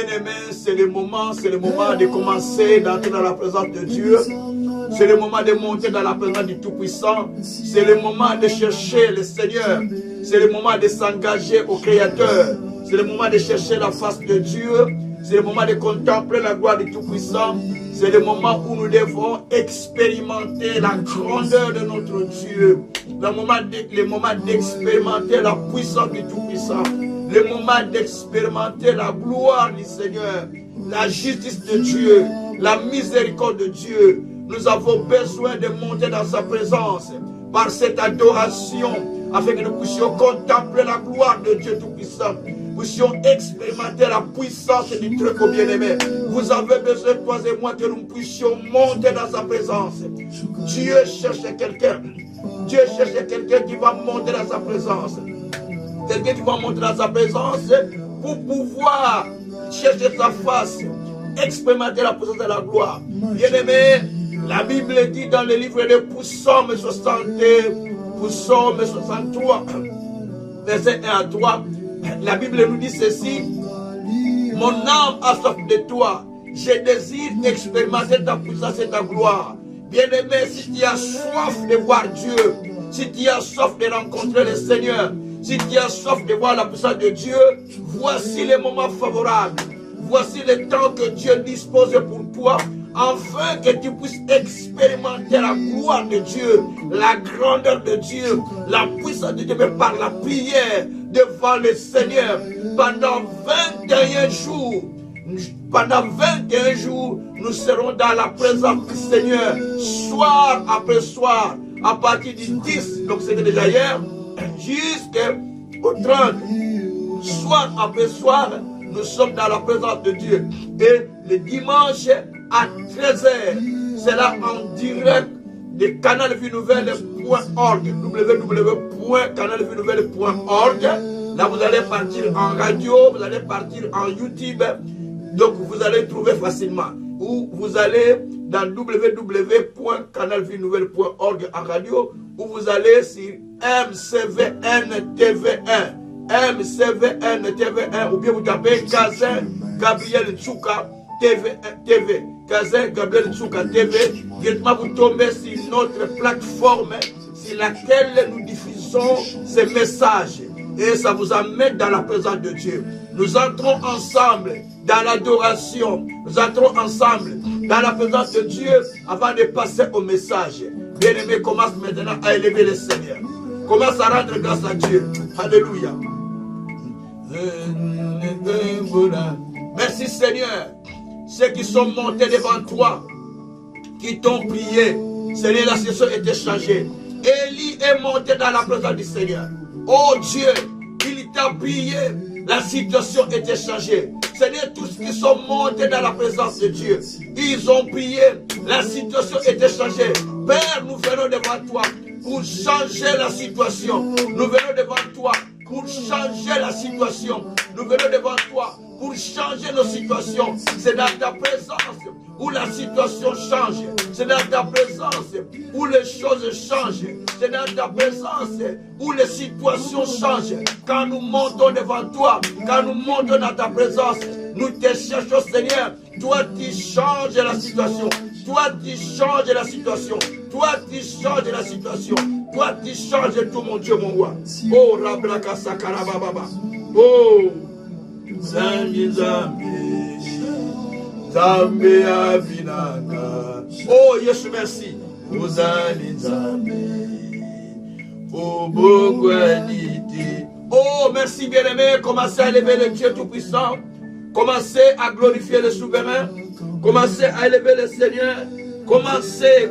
Bien-aimés, c'est le moment de commencer d'entrer dans la présence de Dieu. C'est le moment de monter dans la présence du Tout-Puissant. C'est le moment de chercher le Seigneur. C'est le moment de s'engager au Créateur. C'est le moment de chercher la face de Dieu. C'est le moment de contempler la gloire du Tout-Puissant. C'est le moment où nous devons expérimenter la grandeur de notre Dieu. Le moment d'expérimenter la puissance du Tout-Puissant. Le moment d'expérimenter la gloire du Seigneur. La justice de Dieu. La miséricorde de Dieu. Nous avons besoin de monter dans sa présence par cette adoration afin que nous puissions contempler la gloire de Dieu Tout-Puissant. Nous puissions expérimenter la puissance du Très bien-aimé. Vous avez besoin, toi et moi, que nous puissions monter dans sa présence. Dieu cherche quelqu'un. Dieu cherche quelqu'un qui va monter dans sa présence. Quelqu'un qui va monter dans sa présence pour pouvoir chercher sa face, expérimenter la présence de la gloire. Bien-aimé, la Bible dit dans le livre de Psaume 63, verset 1 à 3, la Bible nous dit ceci: mon âme a soif de toi, je désire expérimenter ta puissance et ta gloire. Bien-aimé, si tu as soif de voir Dieu, si tu as soif de rencontrer le Seigneur, si tu as soif de voir la puissance de Dieu, voici les moments favorables. Voici le temps que Dieu dispose pour toi, afin que tu puisses expérimenter la gloire de Dieu, la grandeur de Dieu, la puissance de Dieu, mais par la prière devant le Seigneur. Pendant 21 jours, nous serons dans la présence du Seigneur, soir après soir, à partir du 10, donc c'était déjà hier, jusqu'au 30, soir après soir, nous sommes dans la présence de Dieu. Et le dimanche à 13h, c'est là en direct de canalvienouvelle.org, www.canalvienouvelle.org. Là, vous allez partir en radio, vous allez partir en YouTube. Donc, vous allez trouver facilement. Ou vous allez dans www.canalvienouvelle.org en radio, ou vous allez sur MCVN TV1. MCVN TV1, ou bien vous tapez Kazin Gabriel Tchouka TV. Kazin Gabriel Tchouka TV. Directement vous tombez sur notre plateforme sur laquelle nous diffusons ces messages. Et ça vous amène dans la présence de Dieu. Nous entrons ensemble dans l'adoration. Nous entrons ensemble dans la présence de Dieu avant de passer au message. Bien-aimé, commence maintenant à élever le Seigneur. Commence à rendre grâce à Dieu. Alléluia. Merci Seigneur. Ceux qui sont montés devant toi, qui t'ont prié, Seigneur, la situation était changée. Élie est monté dans la présence du Seigneur. Oh Dieu, il t'a prié, la situation était changée. Seigneur, tous ceux qui sont montés dans la présence de Dieu, ils ont prié, la situation était changée. Père, nous venons devant toi pour changer la situation. Nous venons devant toi pour changer la situation. Nous venons devant toi pour changer nos situations. C'est dans ta présence où la situation change. C'est dans ta présence où les choses changent. C'est dans ta présence où les situations changent. Quand nous montons devant toi, quand nous montons dans ta présence, nous te cherchons, Seigneur. Toi, tu changes la situation. Toi, tu changes la situation. Toi, tu changes la situation. Toi, tu changes tout, mon Dieu, mon roi. Oh, Rabraka Sakarababa. Oh, Zambi Zambi. Zambi Avinaka. Oh, Yesu, merci. Ozali Zambi. Oh, Bogwaniti. Oh, merci, bien-aimé. Commencez à élever le Dieu Tout-Puissant. Commencez à glorifier le souverain. Commencez à élever le Seigneur. Commencez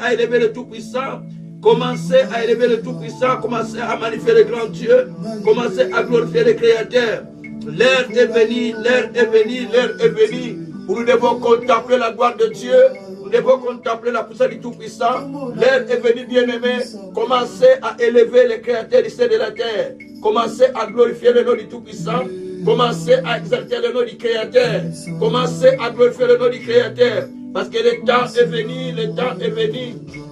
à élever le Tout-Puissant. Commencez à élever le Tout-Puissant. Commencez à magnifier le grand Dieu. Commencez à glorifier le Créateur. L'heure est venue, l'heure est venue, l'heure est venue où nous devons contempler la gloire de Dieu. Nous devons contempler la puissance du Tout-Puissant. L'heure est venue, bien-aimés. Commencez à élever le Créateur du ciel et de la terre. Commencez à glorifier le nom du Tout-Puissant. Commencez à exalter le nom du Créateur. Commencez à glorifier le nom du Créateur. Parce que le temps est venu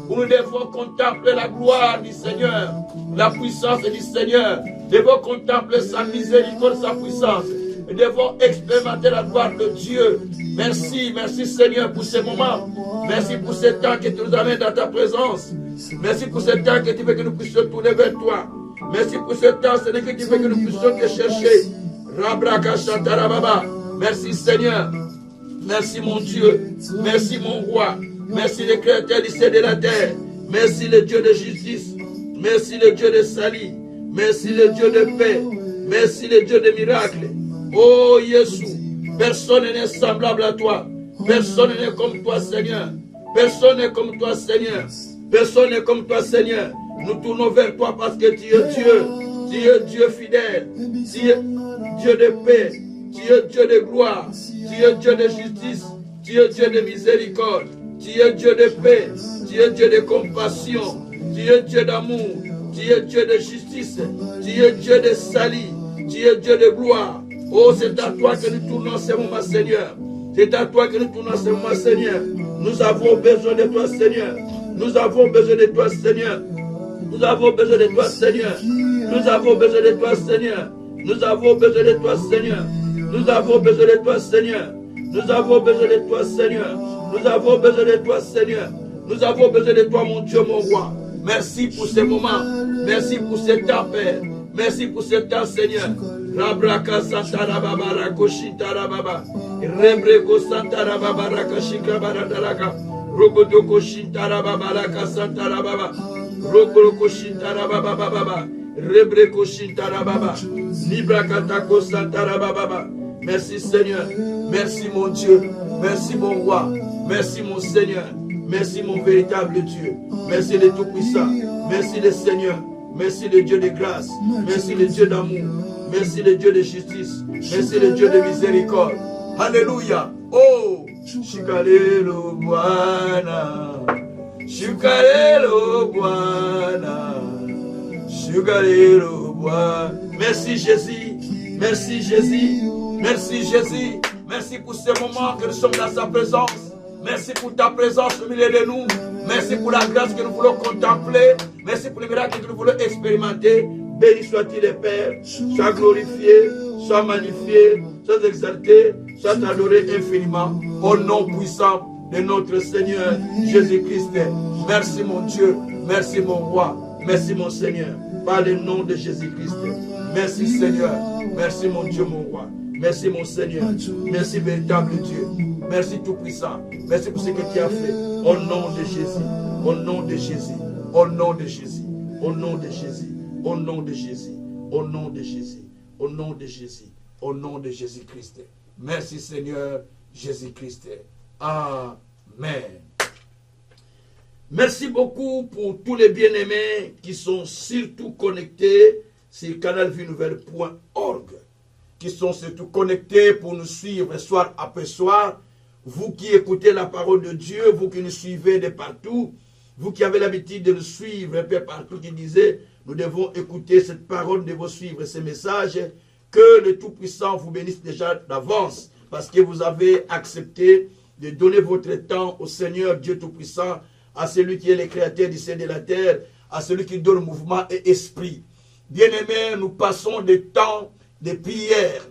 où nous devons contempler la gloire du Seigneur, la puissance du Seigneur. Nous devons contempler sa miséricorde, sa puissance. Nous devons expérimenter la gloire de Dieu. Merci, merci Seigneur pour ces moments. Merci pour ce temps que tu nous amènes dans ta présence. Merci pour ce temps que tu veux que nous puissions tourner vers toi. Merci pour ce temps, Seigneur, que tu veux que nous puissions te chercher. Rabraka Shantarababa. Merci Seigneur. Merci mon Dieu. Merci mon roi. Merci le Créateur du ciel et de la terre. Merci le Dieu de justice. Merci le Dieu de salut. Merci le Dieu de paix. Merci le Dieu de miracles. Oh Jésus, personne n'est semblable à toi. Personne n'est comme toi, Seigneur. Personne n'est comme toi, Seigneur. Personne n'est comme toi, Seigneur. Nous tournons vers toi parce que tu es Dieu. Tu es Dieu fidèle. Tu es Dieu de paix. Tu es Dieu de gloire. Tu es Dieu de justice. Tu es Dieu de miséricorde. Tu es Dieu de paix. Tu es Dieu de compassion. Tu es Dieu d'amour. Tu es Dieu de justice. Tu es Dieu de salut. Tu es Dieu de gloire. Oh, c'est à toi que nous tournons ce moment, Seigneur. C'est à toi que nous tournons ce moment, Seigneur. Nous avons besoin de toi, Seigneur. Nous avons besoin de toi, Seigneur. Nous avons besoin de toi, Seigneur. Nous avons besoin de toi, Seigneur. Nous avons besoin de toi, Seigneur. Nous avons besoin de toi, Seigneur. Nous avons besoin de toi, Seigneur. Nous avons besoin de toi, Seigneur. Nous avons besoin de toi, mon Dieu, mon roi. Merci pour ces moments. Merci pour ce temps, Père. Merci pour ce temps, Seigneur. Rabraka Santara Baba Rakoshitara Baba. Rebreko Santara Baba Rakashika Baradaraka. Rogodoko Shintara Baba Raka Santara Baba. Rogodoko Shintara Baba Baba. Rebreko Shintara Baba. Librakatako Santara Baba. Merci Seigneur. Merci mon Dieu. Merci mon roi. Merci mon Seigneur. Merci mon véritable Dieu. Merci le Tout-Puissant. Merci le Seigneur. Merci le Dieu de grâce. Merci le Dieu d'amour. Merci le Dieu de justice. Merci le Dieu de miséricorde. Alléluia. Oh, Shikalelo Bwana. Shikalelo Bwana. Shikalelo Bwana. Merci Jésus. Merci Jésus. Merci Jésus. Merci pour ce moment que nous sommes dans sa présence. Merci pour ta présence au milieu de nous. Merci pour la grâce que nous voulons contempler. Merci pour les miracles que nous voulons expérimenter. Béni soit-il le Père. Sois glorifié, sois magnifié, sois exalté, sois adoré infiniment. Au nom puissant de notre Seigneur Jésus-Christ. Merci mon Dieu. Merci mon roi. Merci mon Seigneur. Par le nom de Jésus-Christ. Merci Seigneur. Merci mon Dieu, mon roi. Merci mon Seigneur. Merci véritable Dieu. Merci Tout-Puissant. Merci pour ce que tu as fait. Au nom de Jésus. Au nom de Jésus. Au nom de Jésus. Au nom de Jésus. Au nom de Jésus. Au nom de Jésus. Au nom de Jésus. Au nom de Jésus-Christ. Merci Seigneur Jésus-Christ. Amen. Merci beaucoup pour tous les bien-aimés qui sont surtout connectés sur canalvienouvelle.org, qui sont surtout connectés pour nous suivre soir après soir. Vous qui écoutez la parole de Dieu, vous qui nous suivez de partout, vous qui avez l'habitude de nous suivre un peu partout, qui disait, nous devons écouter cette parole, nous devons suivre ces messages, que le Tout-Puissant vous bénisse déjà d'avance, parce que vous avez accepté de donner votre temps au Seigneur Dieu Tout-Puissant, à celui qui est le Créateur du ciel et de la terre, à celui qui donne mouvement et esprit. Bien-aimés, nous passons des temps de prière,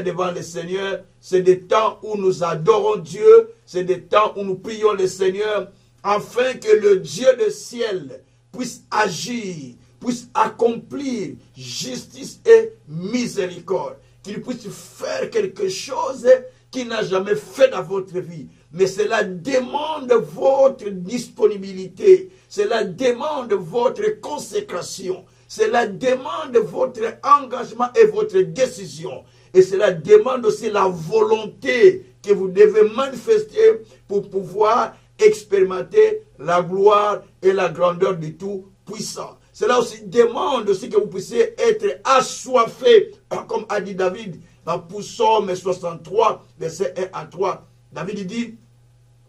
devant le Seigneur. C'est des temps où nous adorons Dieu, c'est des temps où nous prions le Seigneur, afin que le Dieu du ciel puisse agir, puisse accomplir justice et miséricorde, qu'il puisse faire quelque chose qu'il n'a jamais fait dans votre vie. Mais cela demande votre disponibilité, cela demande votre consécration, cela demande votre engagement et votre décision. Et cela demande aussi la volonté que vous devez manifester pour pouvoir expérimenter la gloire et la grandeur du Tout-Puissant. Cela aussi demande aussi que vous puissiez être assoiffé, comme a dit David dans Psaume 63, verset 1 à 3. David dit,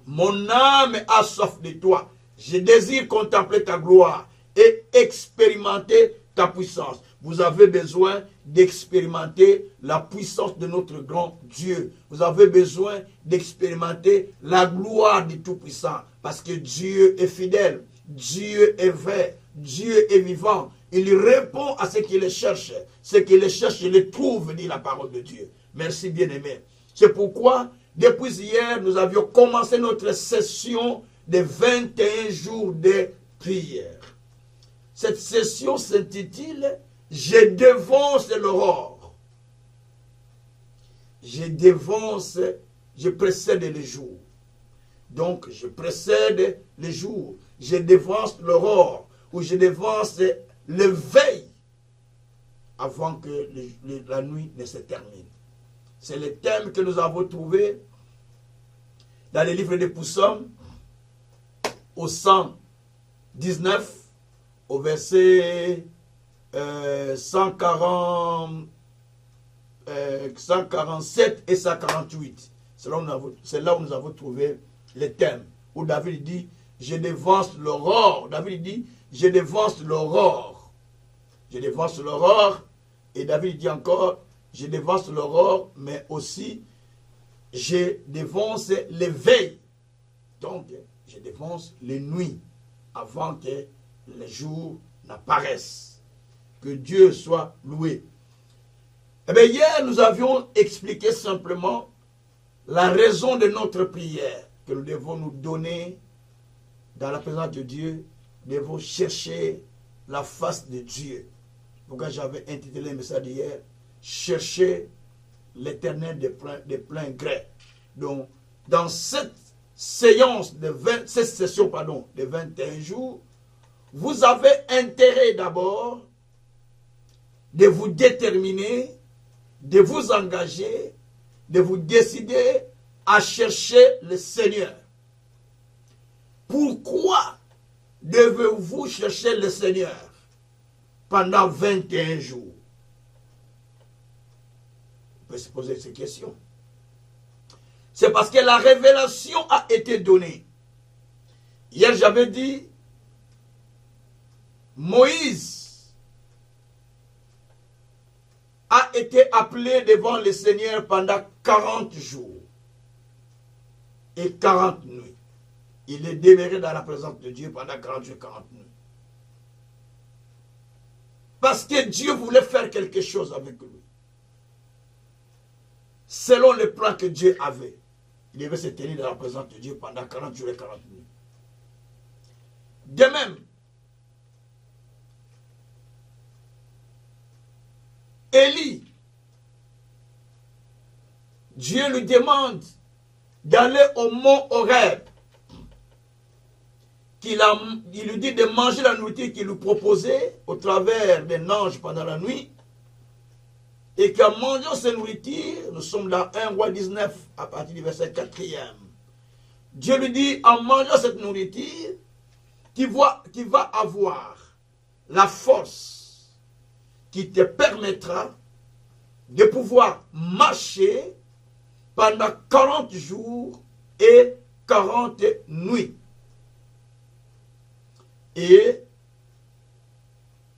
mon âme a soif de toi. Je désire contempler ta gloire et expérimenter ta puissance. Vous avez besoin d'expérimenter la puissance de notre grand Dieu. Vous avez besoin d'expérimenter la gloire du Tout-Puissant. Parce que Dieu est fidèle, Dieu est vrai, Dieu est vivant. Il répond à ce qu'il cherche. Ce qu'il cherche, il le trouve, dit la parole de Dieu. Merci, bien-aimé. C'est pourquoi, depuis hier, nous avions commencé notre session de 21 jours de prière. Cette session s'intitule « Je dévance l'aurore ». Je dévance, je précède les jours. Donc, je précède les jours. Je dévance l'aurore ou je dévance l'éveil avant que la nuit ne se termine. C'est le thème que nous avons trouvé dans les livres des Psaumes au 119, au verset 147 et 148. C'est là où nous avons trouvé le thème. Où David dit, je dévance l'aurore. David dit, je dévance l'aurore. Je dévance l'aurore. Et David dit encore, je dévance l'aurore, mais aussi, je dévance l'éveil. Donc, je dévance les nuits avant que les jours n'apparaissent. Que Dieu soit loué. Eh bien, hier, nous avions expliqué simplement la raison de notre prière que nous devons nous donner dans la présence de Dieu. Nous devons chercher la face de Dieu. Pourquoi j'avais intitulé le message d'hier, chercher l'Éternel de plein gré. Donc, dans cette séance de cette session de 21 jours, vous avez intérêt d'abord de vous déterminer, de vous engager, de vous décider à chercher le Seigneur. Pourquoi devez-vous chercher le Seigneur pendant 21 jours? On peut se poser ces questions. C'est parce que la révélation a été donnée. Hier, j'avais dit, Moïse a été appelé devant le Seigneur pendant 40 jours et 40 nuits. Il est demeuré dans la présence de Dieu pendant 40 jours et 40 nuits. Parce que Dieu voulait faire quelque chose avec lui. Selon le plan que Dieu avait, il devait se tenir dans la présence de Dieu pendant 40 jours et 40 nuits. De même, Élie, Dieu lui demande d'aller au mont Horeb. Il lui dit de manger la nourriture qu'il lui proposait au travers d'un ange pendant la nuit. Et qu'en mangeant cette nourriture, nous sommes dans 1 Roi 19 à partir du verset 4e. Dieu lui dit, en mangeant cette nourriture, tu vas avoir la force qui te permettra de pouvoir marcher pendant 40 jours et 40 nuits. Et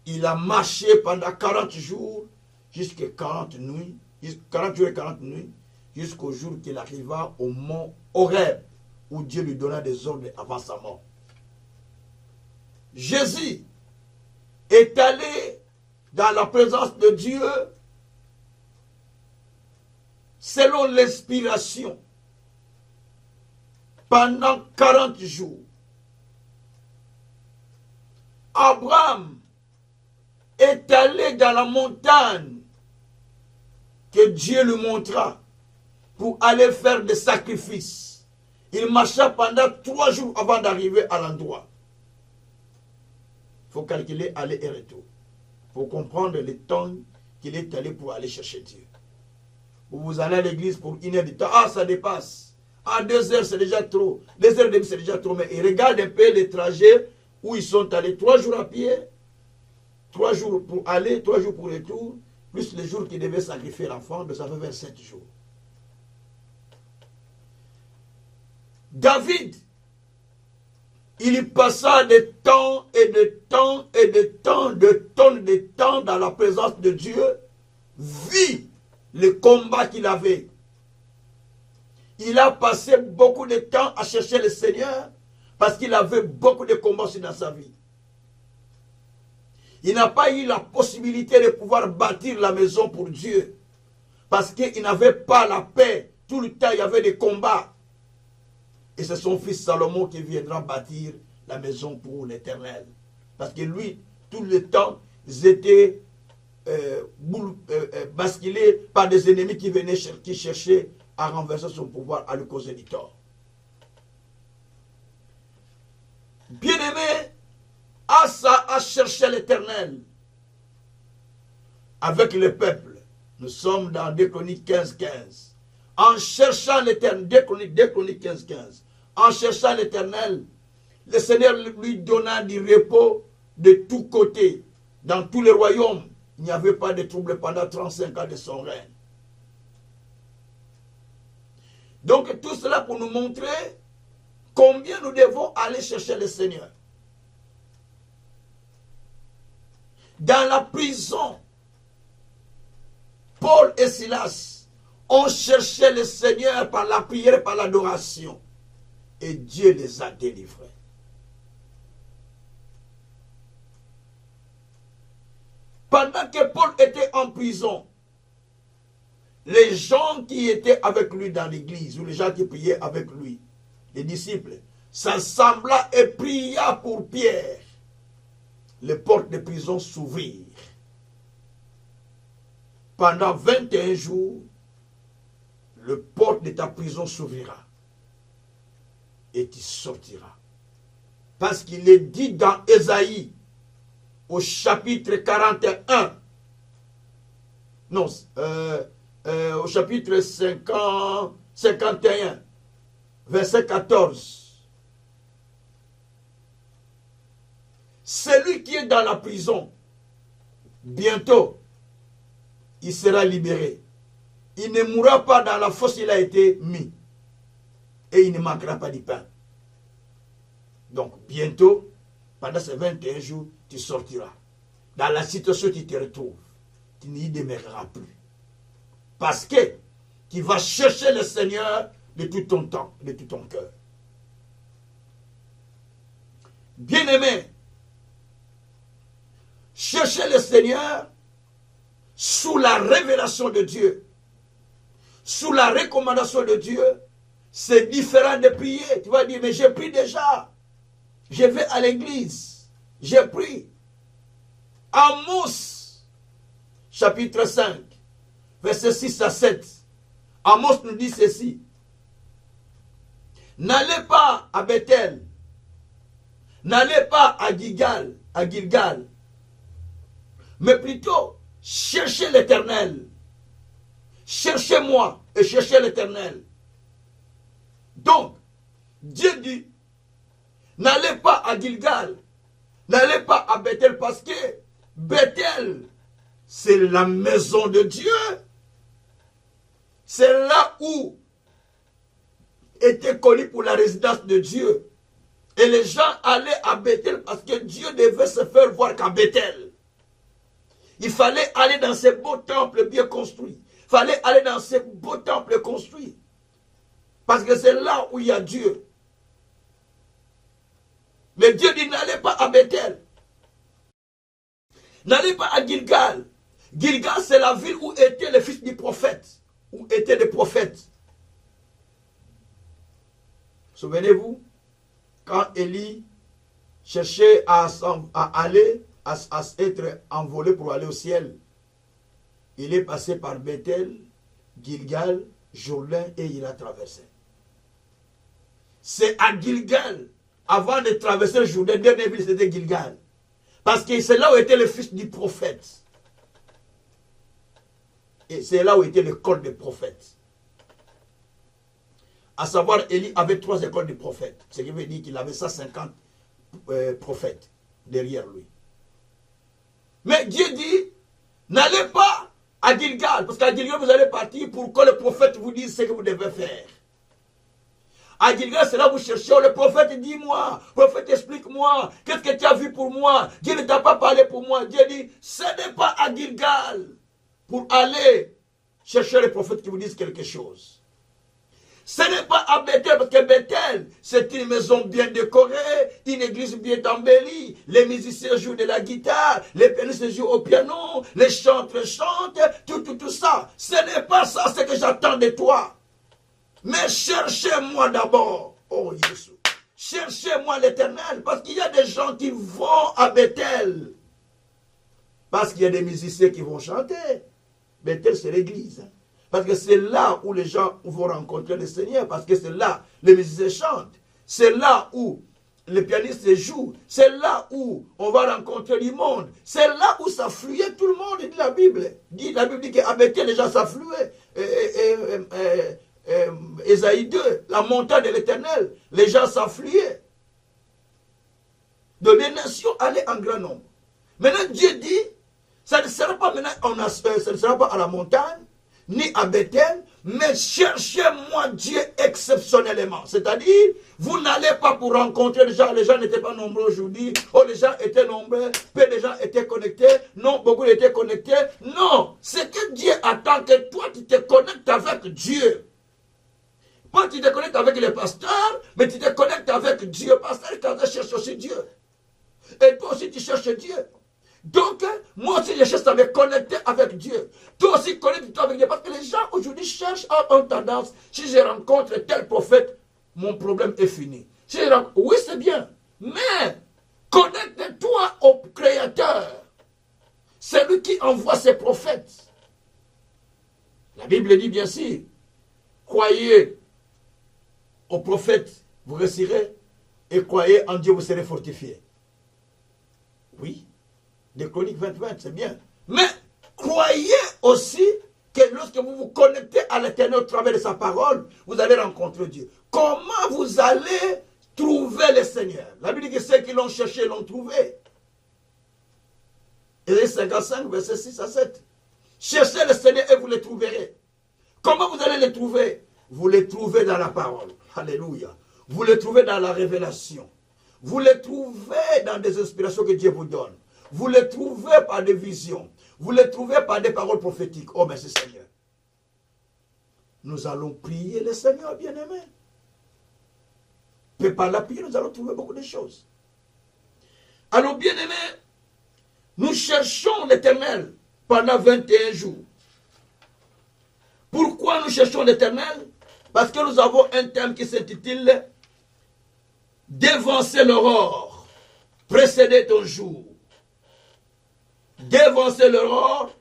il a marché pendant 40 jours jusqu'à 40 nuits, 40 jours et 40 nuits, jusqu'au jour qu'il arriva au mont Horeb, où Dieu lui donna des ordres avant sa mort. Jésus est allé dans la présence de Dieu selon l'inspiration pendant 40 jours. Abraham est allé dans la montagne que Dieu lui montra pour aller faire des sacrifices. Il marcha pendant 3 jours avant d'arriver à l'endroit. Il faut calculer aller et retour pour comprendre le temps qu'il est allé pour aller chercher Dieu. Vous allez à l'église pour 1 heure de temps, ah ça dépasse. Ah 2 heures c'est déjà trop, 2 heures et demie c'est déjà trop. Mais regarde un peu les trajets où ils sont allés 3 jours à pied, 3 jours pour aller, 3 jours pour retour, plus les jours qu'ils devaient sacrifier l'enfant, donc ça fait 27 jours. David, il passa de temps et de temps et de temps, de tonnes de temps dans la présence de Dieu, vit le combat qu'il avait. Il a passé beaucoup de temps à chercher le Seigneur parce qu'il avait beaucoup de combats dans sa vie. Il n'a pas eu la possibilité de pouvoir bâtir la maison pour Dieu. Parce qu'il n'avait pas la paix. Tout le temps, il y avait des combats. Et c'est son fils Salomon qui viendra bâtir la maison pour l'Éternel. Parce que lui, tout le temps, ils étaient basculés par des ennemis qui venaient, qui cherchaient à renverser son pouvoir, à lui causer du tort. Bien-aimé, Asa a cherché l'Éternel avec le peuple. Nous sommes dans 2 Chroniques 15:15. En cherchant l'Éternel, 2 Chroniques 15:15. En cherchant l'Éternel, le Seigneur lui donna du repos de tous côtés. Dans tous les royaumes, il n'y avait pas de trouble pendant 35 ans de son règne. Donc tout cela pour nous montrer combien nous devons aller chercher le Seigneur. Dans la prison, Paul et Silas ont cherché le Seigneur par la prière et par l'adoration. Et Dieu les a délivrés. Pendant que Paul était en prison, les gens qui étaient avec lui dans l'église, ou les gens qui priaient avec lui, les disciples, s'assembla et pria pour Pierre. Les portes de prison s'ouvrirent. Pendant 21 jours, le porte de ta prison s'ouvrira. Et tu sortiras. Parce qu'il est dit dans Ésaïe, au chapitre 41, non, au chapitre 51, verset 14. Celui qui est dans la prison, bientôt, il sera libéré. Il ne mourra pas dans la fosse où il a été mis. Et il ne manquera pas du pain. Donc, bientôt, pendant ces 21 jours, tu sortiras. Dans la situation où tu te retrouves, tu n'y demeureras plus. Parce que tu vas chercher le Seigneur de tout ton temps, de tout ton cœur. Bien-aimé, chercher le Seigneur sous la révélation de Dieu, sous la recommandation de Dieu, c'est différent de prier. Tu vas dire, mais j'ai pris déjà. Je vais à l'église. J'ai pris. Amos, chapitre 5, versets 6 à 7. Amos nous dit ceci. N'allez pas à Bethel. N'allez pas à Gilgal. Mais plutôt, cherchez l'Éternel. Cherchez-moi et cherchez l'Éternel. Donc, Dieu dit, n'allez pas à Gilgal, n'allez pas à Bethel, parce que Bethel, c'est la maison de Dieu. C'est là où était connu pour la résidence de Dieu. Et les gens allaient à Bethel parce que Dieu devait se faire voir qu'à Bethel. Il fallait aller dans ces beaux temples bien construits. Il fallait aller dans ces beaux temples construits. Parce que c'est là où il y a Dieu. Mais Dieu dit, n'allez pas à Bethel. N'allez pas à Gilgal. Gilgal, c'est la ville où étaient les fils du prophète. Où étaient les prophètes. Souvenez-vous, quand Élie cherchait à être envolé pour aller au ciel, il est passé par Bethel, Gilgal, Jourdain et il a traversé. C'est à Gilgal, avant de traverser le Jourdain, dernière ville c'était Gilgal. Parce que c'est là où était le fils du prophète. Et c'est là où était l'école des prophètes. À savoir, Élie avait 3 écoles de prophètes. Ce qui veut dire qu'il avait 150 prophètes derrière lui. Mais Dieu dit, n'allez pas à Gilgal, parce qu'à Gilgal, vous allez partir pour que le prophète vous dise ce que vous devez faire. À Gilgal, c'est là où vous cherchez, le prophète, dis-moi, prophète, explique-moi, qu'est-ce que tu as vu pour moi? Dieu ne t'a pas parlé pour moi. Dieu dit, ce n'est pas à Gilgal pour aller chercher les prophètes qui vous disent quelque chose. Ce n'est pas à Bethel, parce que Bethel, c'est une maison bien décorée, une église bien embellie. Les musiciens jouent de la guitare, les pianistes jouent au piano, les chanteurs chantent, tout ça. Ce n'est pas ça ce que j'attends de toi. Mais cherchez-moi d'abord, oh Jésus. Cherchez-moi l'Éternel, parce qu'il y a des gens qui vont à Bethel. Parce qu'il y a des musiciens qui vont chanter. Bethel, c'est l'église. Parce que c'est là où les gens vont rencontrer le Seigneur. Parce que c'est là les musiciens chantent. C'est là où les pianistes jouent. C'est là où on va rencontrer du monde. C'est là où s'affluait tout le monde, dit la Bible. La Bible dit qu'à Bethel, les gens s'affluaient. Ésaïe 2, la montagne de l'Éternel, les gens s'affluaient. De les nations allaient en grand nombre. Maintenant, Dieu dit, ça ne sera pas maintenant, ça ne sera pas à la montagne, ni à Bethel, mais cherchez-moi Dieu exceptionnellement. C'est-à-dire, vous n'allez pas pour rencontrer les gens n'étaient pas nombreux aujourd'hui, oh les gens étaient nombreux, peu de gens étaient connectés, non, beaucoup étaient connectés. Non, c'est que Dieu attend que toi tu te connectes avec Dieu. Pas tu te connectes avec les pasteurs, mais tu te connectes avec Dieu. Pasteur, quand tu cherches aussi Dieu. Et toi aussi tu cherches Dieu. Donc, moi aussi, je cherche à me connecter avec Dieu. Toi aussi, connecte-toi avec Dieu. Parce que les gens aujourd'hui cherchent en tendance. Si je rencontre tel prophète, mon problème est fini. Si oui, c'est bien. Mais, connecte-toi au Créateur. C'est lui qui envoie ses prophètes. La Bible dit bien sûr, croyez aux prophètes, vous réussirez. Et croyez en Dieu, vous serez fortifiés. Oui. Des Chroniques 20-20, c'est bien. Mais croyez aussi que lorsque vous vous connectez à l'Éternel au travers de sa parole, vous allez rencontrer Dieu. Comment vous allez trouver le Seigneur? La Bible dit que ceux qui l'ont cherché l'ont trouvé. Ésaïe 55, verset 6 à 7. Cherchez le Seigneur et vous le trouverez. Comment vous allez le trouver? Vous le trouvez dans la parole. Alléluia. Vous le trouvez dans la révélation. Vous le trouvez dans des inspirations que Dieu vous donne. Vous le trouvez par des visions. Vous le trouvez par des paroles prophétiques. Oh, merci Seigneur. Nous allons prier le Seigneur bien-aimé. Mais par la prière, nous allons trouver beaucoup de choses. Alors, bien-aimé, nous cherchons l'Éternel pendant 21 jours. Pourquoi nous cherchons l'Éternel? Parce que nous avons un thème qui s'intitule « Dévancer l'aurore, précéder ton jour ». Dévancer l'aurore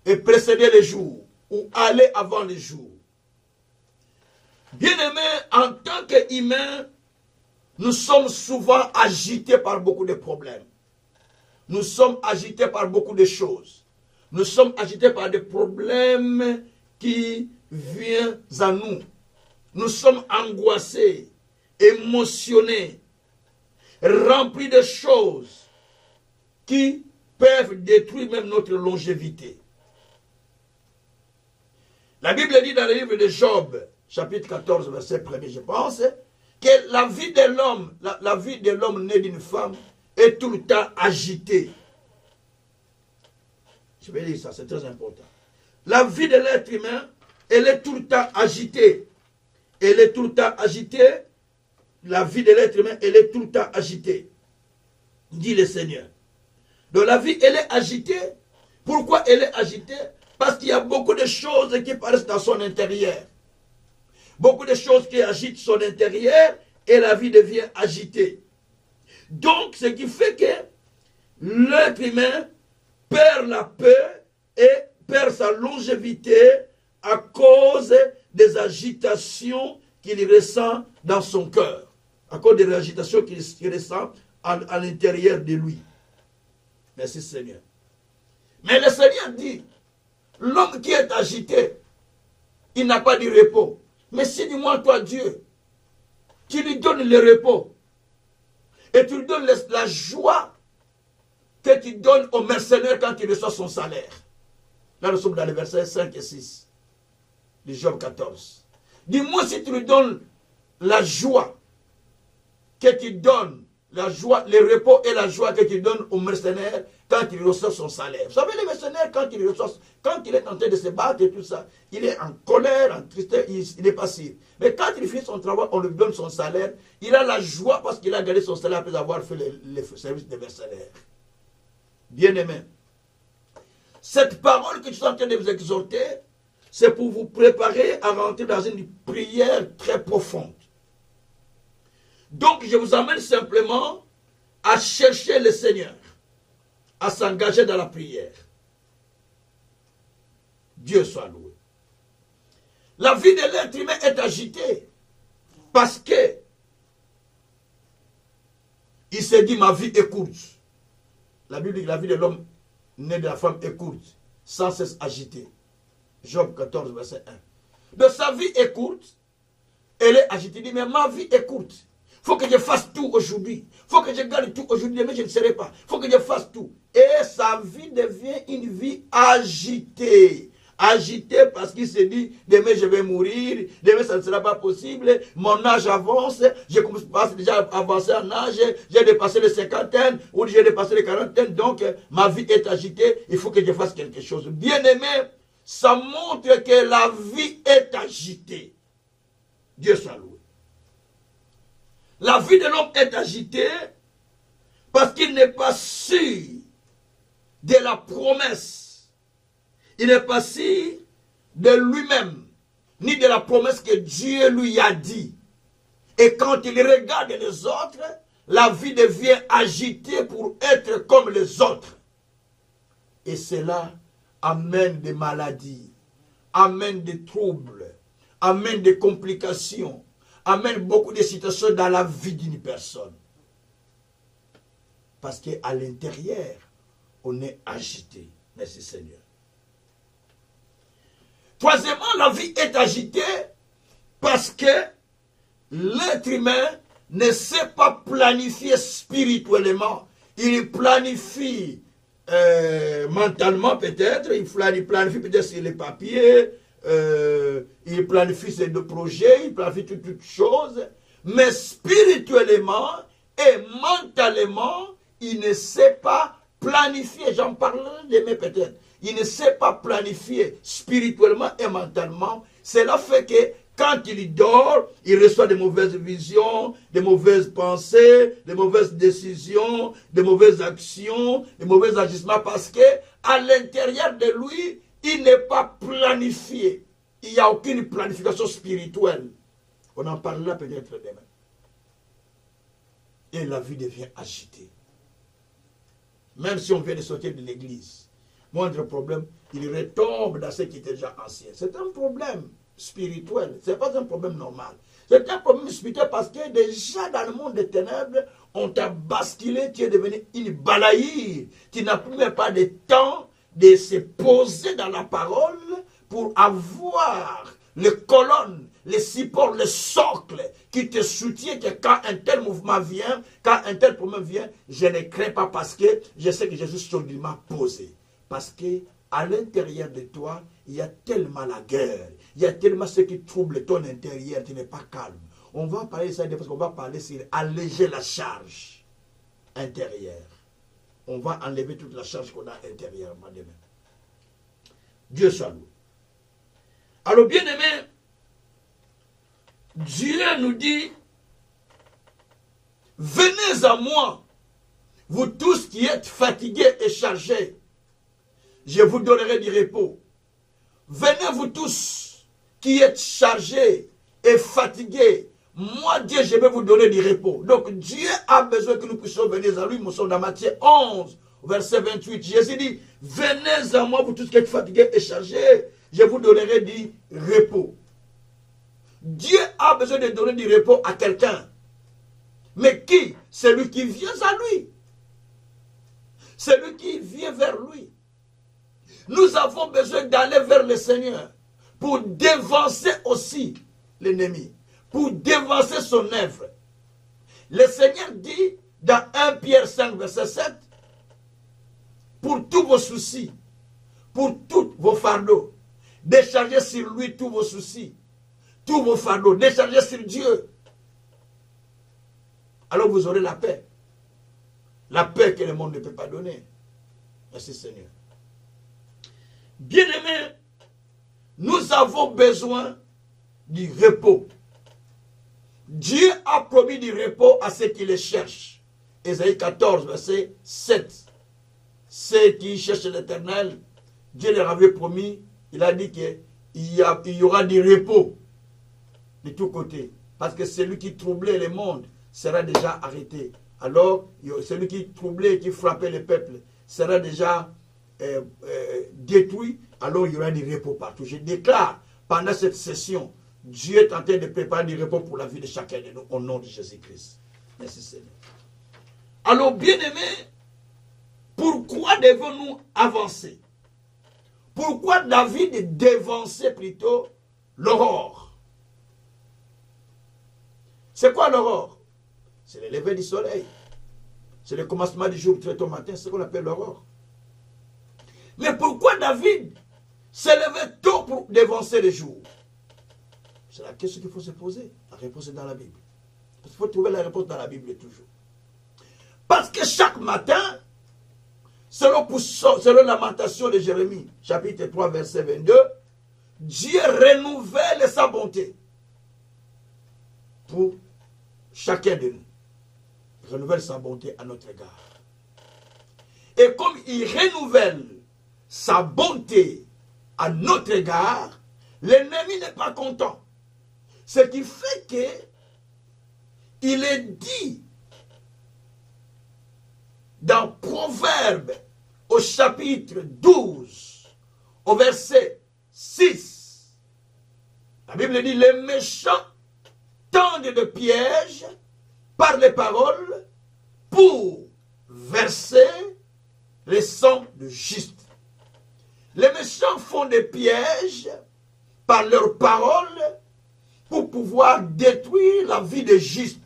et précéder les jours, ou aller avant les jours. Bien-aimés, en tant qu'humains, nous sommes souvent agités par beaucoup de problèmes. Nous sommes agités par beaucoup de choses. Nous sommes agités par des problèmes qui viennent à nous. Nous sommes angoissés, émotionnés, remplis de choses qui peuvent détruire même notre longévité. La Bible dit dans le livre de Job, chapitre 14, verset 1er, je pense, que la vie de l'homme, la vie de l'homme né d'une femme est tout le temps agitée. Je vais dire ça, c'est très important. La vie de l'être humain, elle est tout le temps agitée. Elle est tout le temps agitée. La vie de l'être humain, elle est tout le temps agitée. Dit le Seigneur. Donc la vie, elle est agitée. Pourquoi elle est agitée? Parce qu'il y a beaucoup de choses qui paraissent dans son intérieur. Beaucoup de choses qui agitent son intérieur et la vie devient agitée. Donc, ce qui fait que l'être humain perd la paix et perd sa longévité à cause des agitations qu'il ressent dans son cœur. À cause des agitations qu'il ressent à l'intérieur de lui. Merci Seigneur. Mais le Seigneur dit, l'homme qui est agité, il n'a pas de repos. Mais si dis-moi toi Dieu, tu lui donnes le repos et tu lui donnes la joie que tu donnes au mercenaire quand il reçoit son salaire. Là nous sommes dans les versets 5 et 6 de Job 14. Dis-moi si tu lui donnes la joie que tu donnes la joie, le repos et la joie que tu donnes au mercenaire quand il reçoit son salaire. Vous savez, les mercenaires, quand il est en train de se battre et tout ça, il est en colère, en tristesse, il est passif. Mais quand il finit son travail, on lui donne son salaire, il a la joie parce qu'il a gagné son salaire après avoir fait les services des mercenaires. Bien-aimés, cette parole que je suis en train de vous exhorter, c'est pour vous préparer à rentrer dans une prière très profonde. Donc, je vous amène simplement à chercher le Seigneur, à s'engager dans la prière. Dieu soit loué. La vie de l'être humain est agitée parce que il s'est dit, ma vie est courte. La Bible dit que la vie de l'homme né de la femme est courte, sans cesse agitée. Job 14, verset 1. Donc sa vie est courte, elle est agitée. Il dit, mais ma vie est courte. Il faut que je fasse tout aujourd'hui. Il faut que je gagne tout aujourd'hui, mais je ne serai pas. Il faut que je fasse tout. Et sa vie devient une vie agitée. Agitée parce qu'il se dit, demain je vais mourir, demain ça ne sera pas possible, mon âge avance, je commence déjà à avancer en âge, j'ai dépassé les cinquantaines, ou j'ai dépassé les quarantaines, donc ma vie est agitée, il faut que je fasse quelque chose. Bien aimé, ça montre que la vie est agitée. Dieu soit loué. La vie de l'homme est agitée parce qu'il n'est pas sûr de la promesse. Il n'est pas sûr de lui-même, ni de la promesse que Dieu lui a dit. Et quand il regarde les autres, la vie devient agitée pour être comme les autres. Et cela amène des maladies, amène des troubles, amène des complications, amène beaucoup de situations dans la vie d'une personne. Parce qu'à l'intérieur, on est agité. Merci Seigneur. Troisièmement, la vie est agitée parce que l'être humain ne sait pas planifier spirituellement. Il planifie mentalement peut-être, il planifie peut-être sur les papiers, il planifie ses deux projets, il planifie toutes choses, mais spirituellement et mentalement, il ne sait pas planifier. J'en parlerai demain peut-être. Il ne sait pas planifier spirituellement et mentalement. Cela fait que quand il dort, il reçoit de mauvaises visions, de mauvaises pensées, de mauvaises décisions, de mauvaises actions, de mauvais agissements parce que à l'intérieur de lui, il n'est pas planifié. Il n'y a aucune planification spirituelle. On en parlera peut-être demain. Et la vie devient agitée. Même si on vient de sortir de l'église, moindre problème, il retombe dans ce qui était déjà ancien. C'est un problème spirituel, ce n'est pas un problème normal. C'est un problème spirituel parce que déjà dans le monde des ténèbres, on t'a basculé, tu es devenu une balaïe. Tu n'as plus même pas de temps de se poser dans la parole pour avoir les colonnes, les supports, les socles qui te soutiennent que quand un tel mouvement vient, quand un tel problème vient, je ne crains pas parce que je sais que Jésus solidement posé. Parce qu'à l'intérieur de toi, il y a tellement la guerre, il y a tellement ce qui trouble ton intérieur, tu n'es pas calme. On va parler de ça parce qu'on va parler sur alléger la charge intérieure. On va enlever toute la charge qu'on a intérieurement demain. Dieu soit loué. Alors bien aimé, Dieu nous dit, venez à moi, vous tous qui êtes fatigués et chargés, je vous donnerai du repos. Venez vous tous qui êtes chargés et fatigués. Moi, Dieu, je vais vous donner du repos. Donc, Dieu a besoin que nous puissions venir à lui. Nous sommes dans Matthieu 11, verset 28. Jésus dit, venez à moi, vous tous qui êtes fatigués et chargés, je vous donnerai du repos. Dieu a besoin de donner du repos à quelqu'un. Mais qui? Celui qui vient à lui. Celui qui vient vers lui. Nous avons besoin d'aller vers le Seigneur pour dévancer aussi l'ennemi, pour dévancer son œuvre. Le Seigneur dit dans 1 Pierre 5, verset 7, pour tous vos soucis, pour tous vos fardeaux, déchargez sur lui tous vos soucis, tous vos fardeaux, déchargez sur Dieu. Alors vous aurez la paix. la paix que le monde ne peut pas donner. Merci Seigneur. Bien-aimés, nous avons besoin du repos. Dieu a promis du repos à ceux qui le cherchent. Ésaïe 14, verset 7. Ceux qui cherchent l'Éternel, Dieu leur avait promis, il a dit qu'il y aura du repos de tous côtés. Parce que celui qui troublait le monde sera déjà arrêté. Alors, celui qui troublait et qui frappait le peuple sera déjà détruit. Alors, il y aura du repos partout. Je déclare, pendant cette session, Dieu est en train de préparer du repos pour la vie de chacun de nous, au nom de Jésus-Christ. Merci Seigneur. Alors, bien-aimés, pourquoi devons-nous avancer? Pourquoi David dévançait plutôt l'aurore? C'est quoi l'aurore? C'est le lever du soleil. C'est le commencement du jour très tôt matin, c'est ce qu'on appelle l'aurore. Mais pourquoi David s'est levé tôt pour dévancer le jour? C'est la question qu'il faut se poser. La réponse est dans la Bible. Parce qu'il faut trouver la réponse dans la Bible toujours. Parce que chaque matin, selon Lamentation de Jérémie, chapitre 3, verset 22, Dieu renouvelle sa bonté pour chacun de nous. Il renouvelle sa bonté à notre égard. Et comme il renouvelle sa bonté à notre égard, l'ennemi n'est pas content. Ce qui fait que il est dit dans Proverbe au chapitre 12, au verset 6, la Bible dit, les méchants tendent de pièges par les paroles pour verser les sangs de juste. Les méchants font des pièges par leurs paroles pour pouvoir détruire la vie des justes.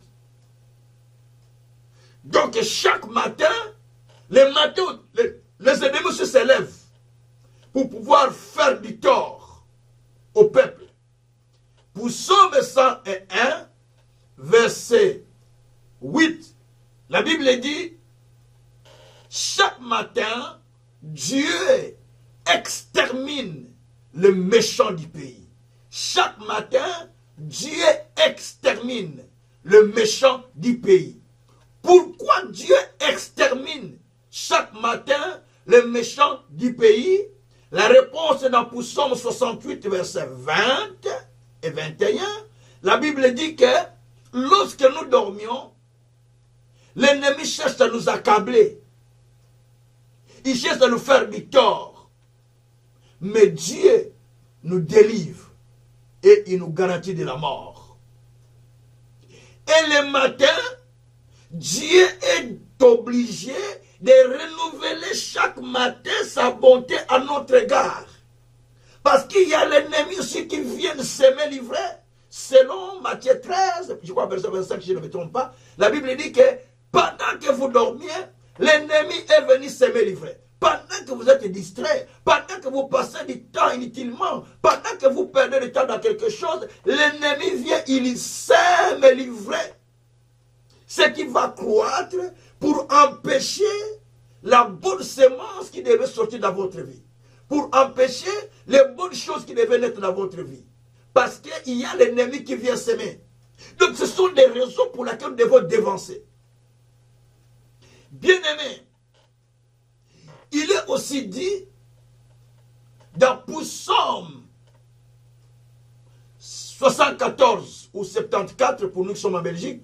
Donc chaque matin, les ennemis se lèvent pour pouvoir faire du tort au peuple. Pour Psaume 101, verset 8, la Bible dit, chaque matin, Dieu extermine le méchant du pays. Chaque matin, Dieu extermine le méchant du pays. Pourquoi Dieu extermine chaque matin le méchant du pays? La réponse est dans Psaume 68, versets 20 et 21. La Bible dit que lorsque nous dormions, l'ennemi cherche à nous accabler. Il cherche à nous faire du tort. Mais Dieu nous délivre et il nous garantit de la mort. Et le matin, Dieu est obligé de renouveler chaque matin sa bonté à notre égard. Parce qu'il y a l'ennemi aussi qui vient semer l'ivraie. Selon Matthieu 13, je crois verset 25, si je ne me trompe pas, la Bible dit que pendant que vous dormiez, l'ennemi est venu semer l'ivraie. Pendant que vous êtes distrait, pendant que vous passez du temps inutilement, pendant que vous perdez du temps dans quelque chose, l'ennemi vient, il sème l'ivraie. Ce qui va croître pour empêcher la bonne semence qui devait sortir dans votre vie. Pour empêcher les bonnes choses qui devaient naître dans votre vie. Parce qu'il y a l'ennemi qui vient s'aimer. Donc ce sont des raisons pour lesquelles nous devons dévancer. Bien-aimés, il est aussi dit dans Psaume 74 ou 74 pour nous qui sommes en Belgique,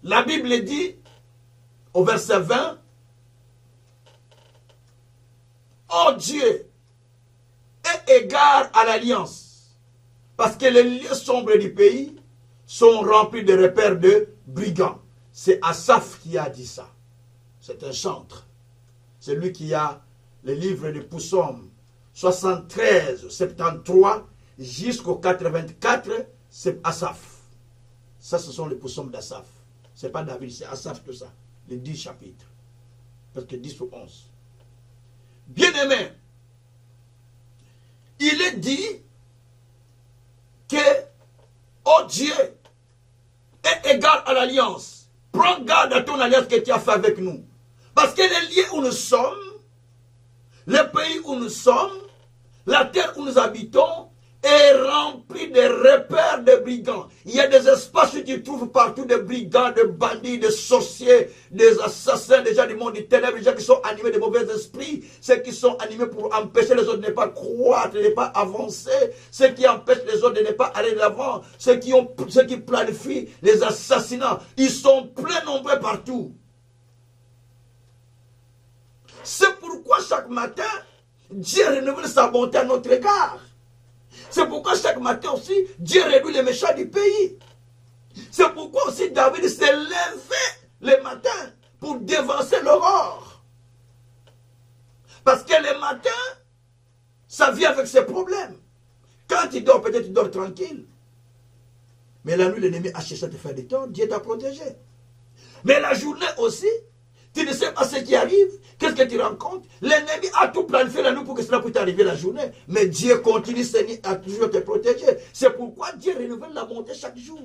la Bible dit au verset 20, oh Dieu, aie égard à l'alliance, parce que les lieux sombres du pays sont remplis de repères de brigands. C'est Asaph qui a dit ça. C'est un chantre. C'est lui qui a le livre de Psaume 73, 73 jusqu'au 84, c'est Asaph. Ça, ce sont les psaumes d'Asaph. Ce n'est pas David, c'est Asaph tout ça. Les 10 chapitres. Parce que 10 ou 11. Bien-aimé, il est dit que, oh Dieu, aie égard à l'alliance. Prends garde à ton alliance que tu as fait avec nous. Parce que les lieux où nous sommes, le pays où nous sommes, la terre où nous habitons, est rempli de repères de brigands. Il y a des espaces où tu trouves partout des brigands, des bandits, des sorciers, des assassins, des gens du monde des ténèbres, des gens qui sont animés de mauvais esprits, ceux qui sont animés pour empêcher les autres de ne pas croître, de ne pas avancer, ceux qui empêchent les autres de ne pas aller de l'avant, ceux qui planifient les assassinats. Ils sont plein nombreux partout. C'est pourquoi chaque matin, Dieu renouvelle sa bonté à notre égard. C'est pourquoi chaque matin aussi, Dieu réduit les méchants du pays. C'est pourquoi aussi David s'est levé le matin pour dévancer l'aurore. Parce que le matin, ça vient avec ses problèmes. Quand tu dors, peut-être tu dors tranquille. Mais la nuit, l'ennemi a cherché à te faire des torts, Dieu t'a protégé. Mais la journée aussi, tu ne sais pas ce qui arrive. Qu'est-ce que tu rencontres? L'ennemi a tout planifié la nuit pour que cela puisse t'arriver la journée. Mais Dieu continue, Seigneur, à toujours te protéger. C'est pourquoi Dieu renouvelle la bonté chaque jour.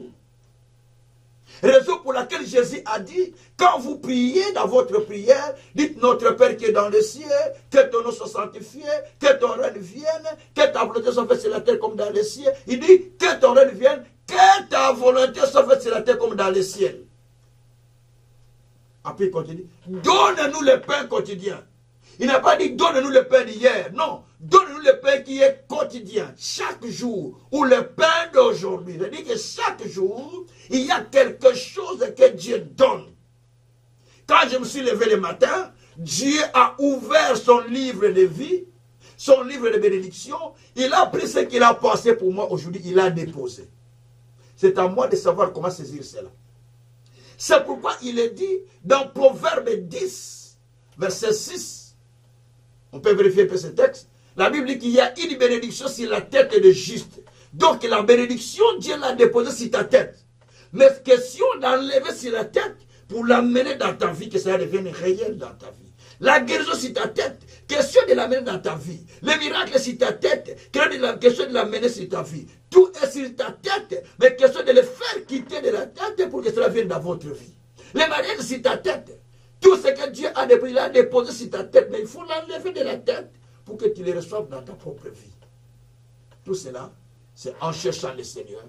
Raison pour laquelle Jésus a dit, quand vous priez dans votre prière, dites notre Père qui est dans les cieux, que ton nom soit sanctifié, que ton règne vienne, que ta volonté soit faite sur la terre comme dans les cieux. Il dit, que ton règne vienne, que ta volonté soit faite sur la terre comme dans les cieux. Après, il continue. Donne-nous le pain quotidien. Il n'a pas dit donne-nous le pain d'hier. Non. Donne-nous le pain qui est quotidien. Chaque jour. Ou le pain d'aujourd'hui. Il dit que chaque jour, il y a quelque chose que Dieu donne. Quand je me suis levé le matin, Dieu a ouvert son livre de vie, son livre de bénédiction. Il a pris ce qu'il a pensé pour moi aujourd'hui. Il a déposé. C'est à moi de savoir comment saisir cela. C'est pourquoi il est dit dans Proverbe 10, verset 6, on peut vérifier un peu ce texte, la Bible dit qu'il y a une bénédiction sur la tête de juste. Donc la bénédiction, Dieu l'a déposée sur ta tête. Mais question d'enlever sur la tête pour l'amener dans ta vie, que ça devienne réel dans ta vie. La guérison sur ta tête, question de l'amener dans ta vie. Le miracle sur ta tête, question de l'amener sur ta vie. Tout est sur ta tête, mais question de le faire quitter de la tête pour que cela vienne dans votre vie. Le mariage sur ta tête, tout ce que Dieu a déposé, il a déposé sur ta tête, mais il faut l'enlever de la tête pour que tu le reçoives dans ta propre vie. Tout cela, c'est en cherchant le Seigneur,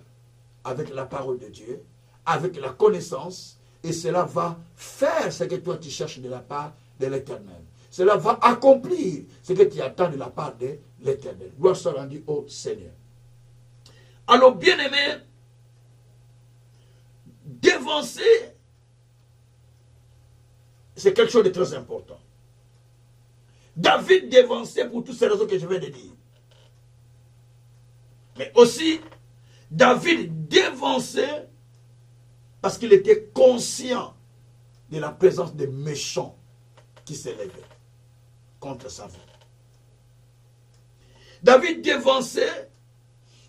avec la parole de Dieu, avec la connaissance, et cela va faire ce que toi tu cherches de la part de l'Éternel. Cela va accomplir ce que tu attends de la part de l'Éternel. Gloire soit rendue au Seigneur. Alors, bien-aimé, dévancer, c'est quelque chose de très important. David dévançait pour toutes ces raisons que je viens de dire. Mais aussi, David dévançait parce qu'il était conscient de la présence des méchants qui s'élevaient contre sa vie. David dévançait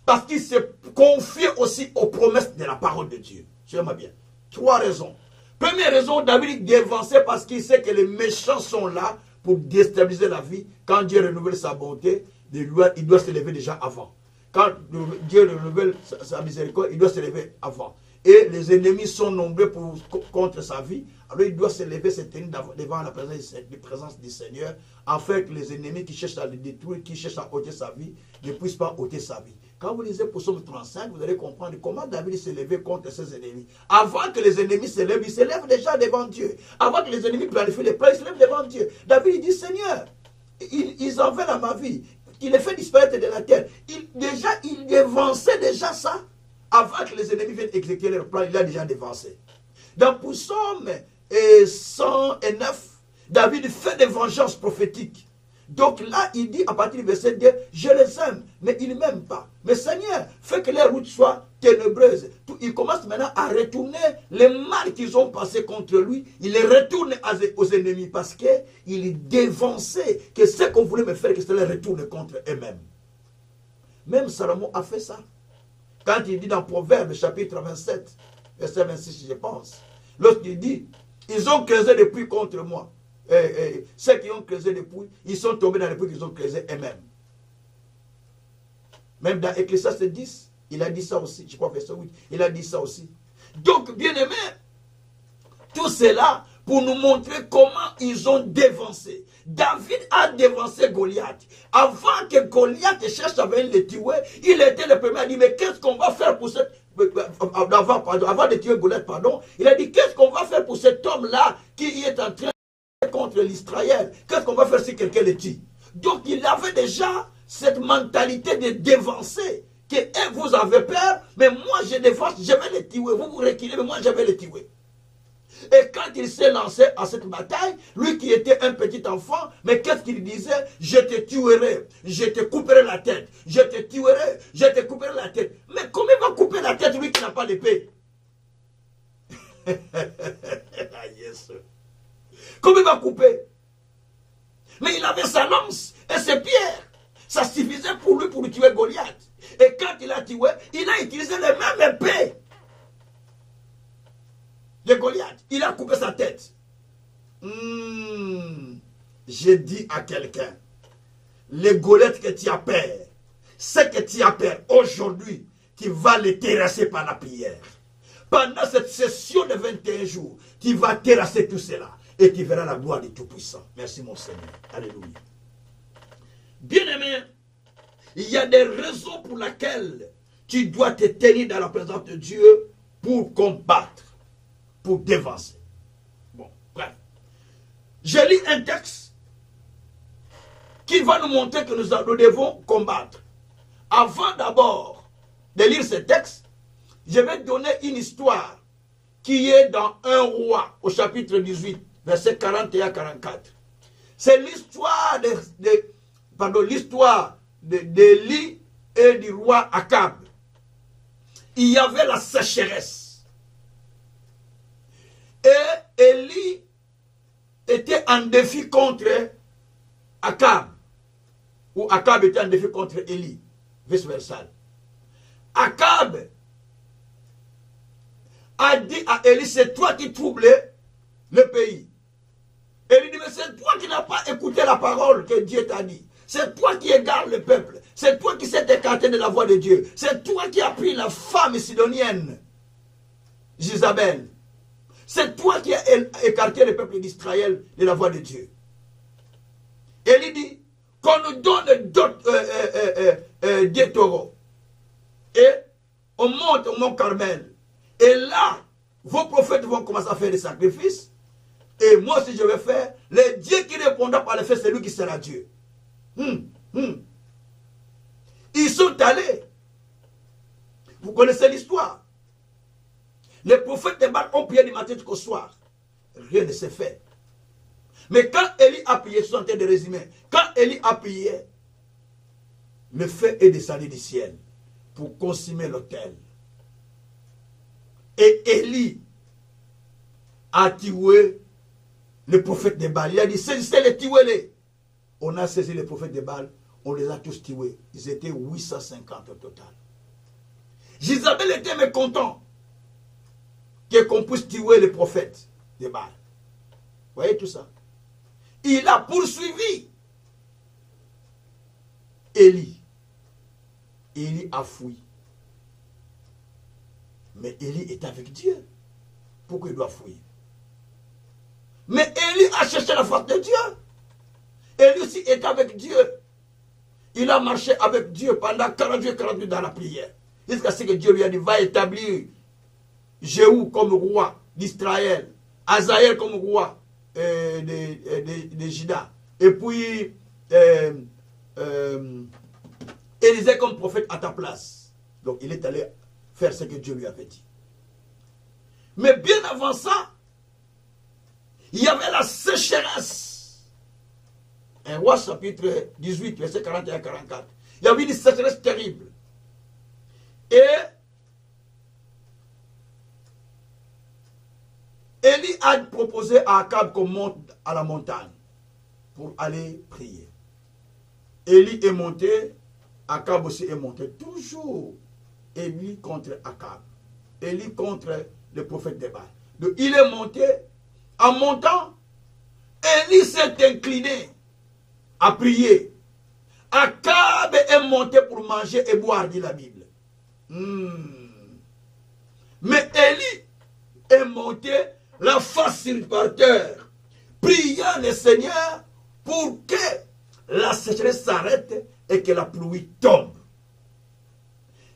parce qu'il se confiait aussi aux promesses de la parole de Dieu. Suivez-moi bien. 3 raisons. Première raison, David dévançait parce qu'il sait que les méchants sont là pour déstabiliser la vie. Quand Dieu renouvelle sa bonté, il doit se lever déjà avant. Quand Dieu renouvelle sa miséricorde, il doit se lever avant. Et les ennemis sont nombreux contre sa vie. Alors il doit se lever, se tenir devant la présence du Seigneur, afin que les ennemis qui cherchent à le détruire, qui cherchent à ôter sa vie, ne puissent pas ôter sa vie. Quand vous lisez Psaume 35, vous allez comprendre comment David s'est levé contre ses ennemis. Avant que les ennemis se lèvent, il se lève déjà devant Dieu. Avant que les ennemis planifient les plans, il se lève devant Dieu. David il dit, Seigneur, ils en veulent à ma vie. Il les fait disparaître de la terre. Il dévançait déjà ça. Avant que les ennemis viennent exécuter leur plan, il a déjà dévancé. Dans Psaume 109, David fait des vengeances prophétiques. Donc là, il dit à partir du verset 2, je les aime, mais ils ne m'aiment pas. Mais Seigneur, fais que les routes soient ténébreuses. Il commence maintenant à retourner les mal qu'ils ont passé contre lui. Il les retourne aux ennemis parce qu'il dévançait que ce qu'on voulait me faire, que cela retourne contre eux-mêmes. Même Salomon a fait ça. Quand il dit dans Proverbe chapitre 27, verset 26, je pense, lorsqu'il dit, ils ont creusé des puits contre moi. Ceux qui ont creusé des puits, ils sont tombés dans les puits qu'ils ont creusés eux-mêmes. Même dans Ecclésiaste 10, il a dit ça aussi. Je crois verset 8, il a dit ça aussi. Donc, bien aimé, tout cela pour nous montrer comment ils ont dévancé. David a dévancé Goliath. Avant que Goliath cherche à venir le tuer, il était le premier à dire, mais qu'est-ce qu'on va faire pour cette... Avant de tuer Goliath, pardon, il a dit, qu'est-ce qu'on va faire pour cet homme-là qui est en train de contre l'Israël? Qu'est-ce qu'on va faire si quelqu'un le tue? Donc il avait déjà cette mentalité de dévancer. Que vous avez peur, mais moi je dévance, je vais le tuer. Vous vous reculez, mais moi je vais le tuer. Et quand il s'est lancé à cette bataille, lui qui était un petit enfant, mais qu'est-ce qu'il disait? Je te tuerai, je te couperai la tête, je te tuerai, je te couperai la tête. Mais comment il va couper la tête lui qui n'a pas d'épée? Yes. Comment il va couper? Mais il avait sa lance et ses pierres. Ça suffisait pour lui tuer Goliath. Et quand il a tué, il a utilisé les mêmes épées de Goliath. Il a coupé sa tête. J'ai dit à quelqu'un, les Goliath que tu as peur, ce que tu as peur aujourd'hui, tu vas les terrasser par la prière. Pendant cette session de 21 jours, tu vas terrasser tout cela. Et tu verras la gloire du Tout-Puissant. Merci mon Seigneur. Alléluia. Bien-aimé, il y a des raisons pour lesquelles tu dois te tenir dans la présence de Dieu pour combattre, pour dévancer. Bon, bref. Je lis un texte qui va nous montrer que nous devons combattre. Avant d'abord de lire ce texte, je vais donner une histoire qui est dans 1 Roi, au chapitre 18, versets 41-44. C'est l'histoire l'histoire d'Élie et du roi Akab. Il y avait la sécheresse. Et Élie était en défi contre Akab. Ou Akab était en défi contre Élie. Vice versa. Akab a dit à Élie, c'est toi qui troublais le pays. Élie dit, mais c'est toi qui n'as pas écouté la parole que Dieu t'a dit. C'est toi qui égare le peuple. C'est toi qui s'est écarté de la voix de Dieu. C'est toi qui as pris la femme sidonienne, Jézabel. C'est toi qui as écarté le peuple d'Israël de la voix de Dieu. Élie dit qu'on nous donne des taureaux. Et on monte au mont Carmel. Et là, vos prophètes vont commencer à faire des sacrifices. Et moi aussi je vais faire. Le Dieu qui répondra par le fait, c'est lui qui sera Dieu. Ils sont allés. Vous connaissez l'histoire. Les prophètes de Baal ont prié du matin jusqu'au soir. Rien ne s'est fait. Mais quand Élie a prié, je suis en train de résumer. Quand Élie a prié, le feu est descendu du ciel pour consumer l'autel. Et Élie a tué le prophète de Baal. Il a dit, saisissez les, tuez-les. On a saisi les prophètes de Baal, on les a tous tués. Ils étaient 850 au total. Jézabel était mécontent qu'on puisse tuer les prophètes de Baal. Vous voyez tout ça? Il a poursuivi Élie. Élie a fui. Mais Élie est avec Dieu. Pourquoi il doit fuir? Mais Élie a cherché la face de Dieu. Élie aussi est avec Dieu. Il a marché avec Dieu pendant 40 jours et 40 nuits dans la prière. Jusqu'à ce que Dieu lui a dit, va établir Jéhu comme roi d'Israël, Azaël comme roi de Juda, et puis Élisée comme prophète à ta place. Donc il est allé faire ce que Dieu lui avait dit. Mais bien avant ça, il y avait la sécheresse. 1 Roi chapitre 18, verset 41-44. Il y avait une sécheresse terrible. Et Élie a proposé à Akab qu'on monte à la montagne pour aller prier. Élie est monté, Akab aussi est monté. Toujours Élie contre Akab. Élie contre le prophète de Baal. Donc il est monté. En montant, Élie s'est incliné à prier. Akab est monté pour manger et boire, dit la Bible. Mais Élie est monté la face par terre, priant le Seigneur pour que la sécheresse s'arrête et que la pluie tombe.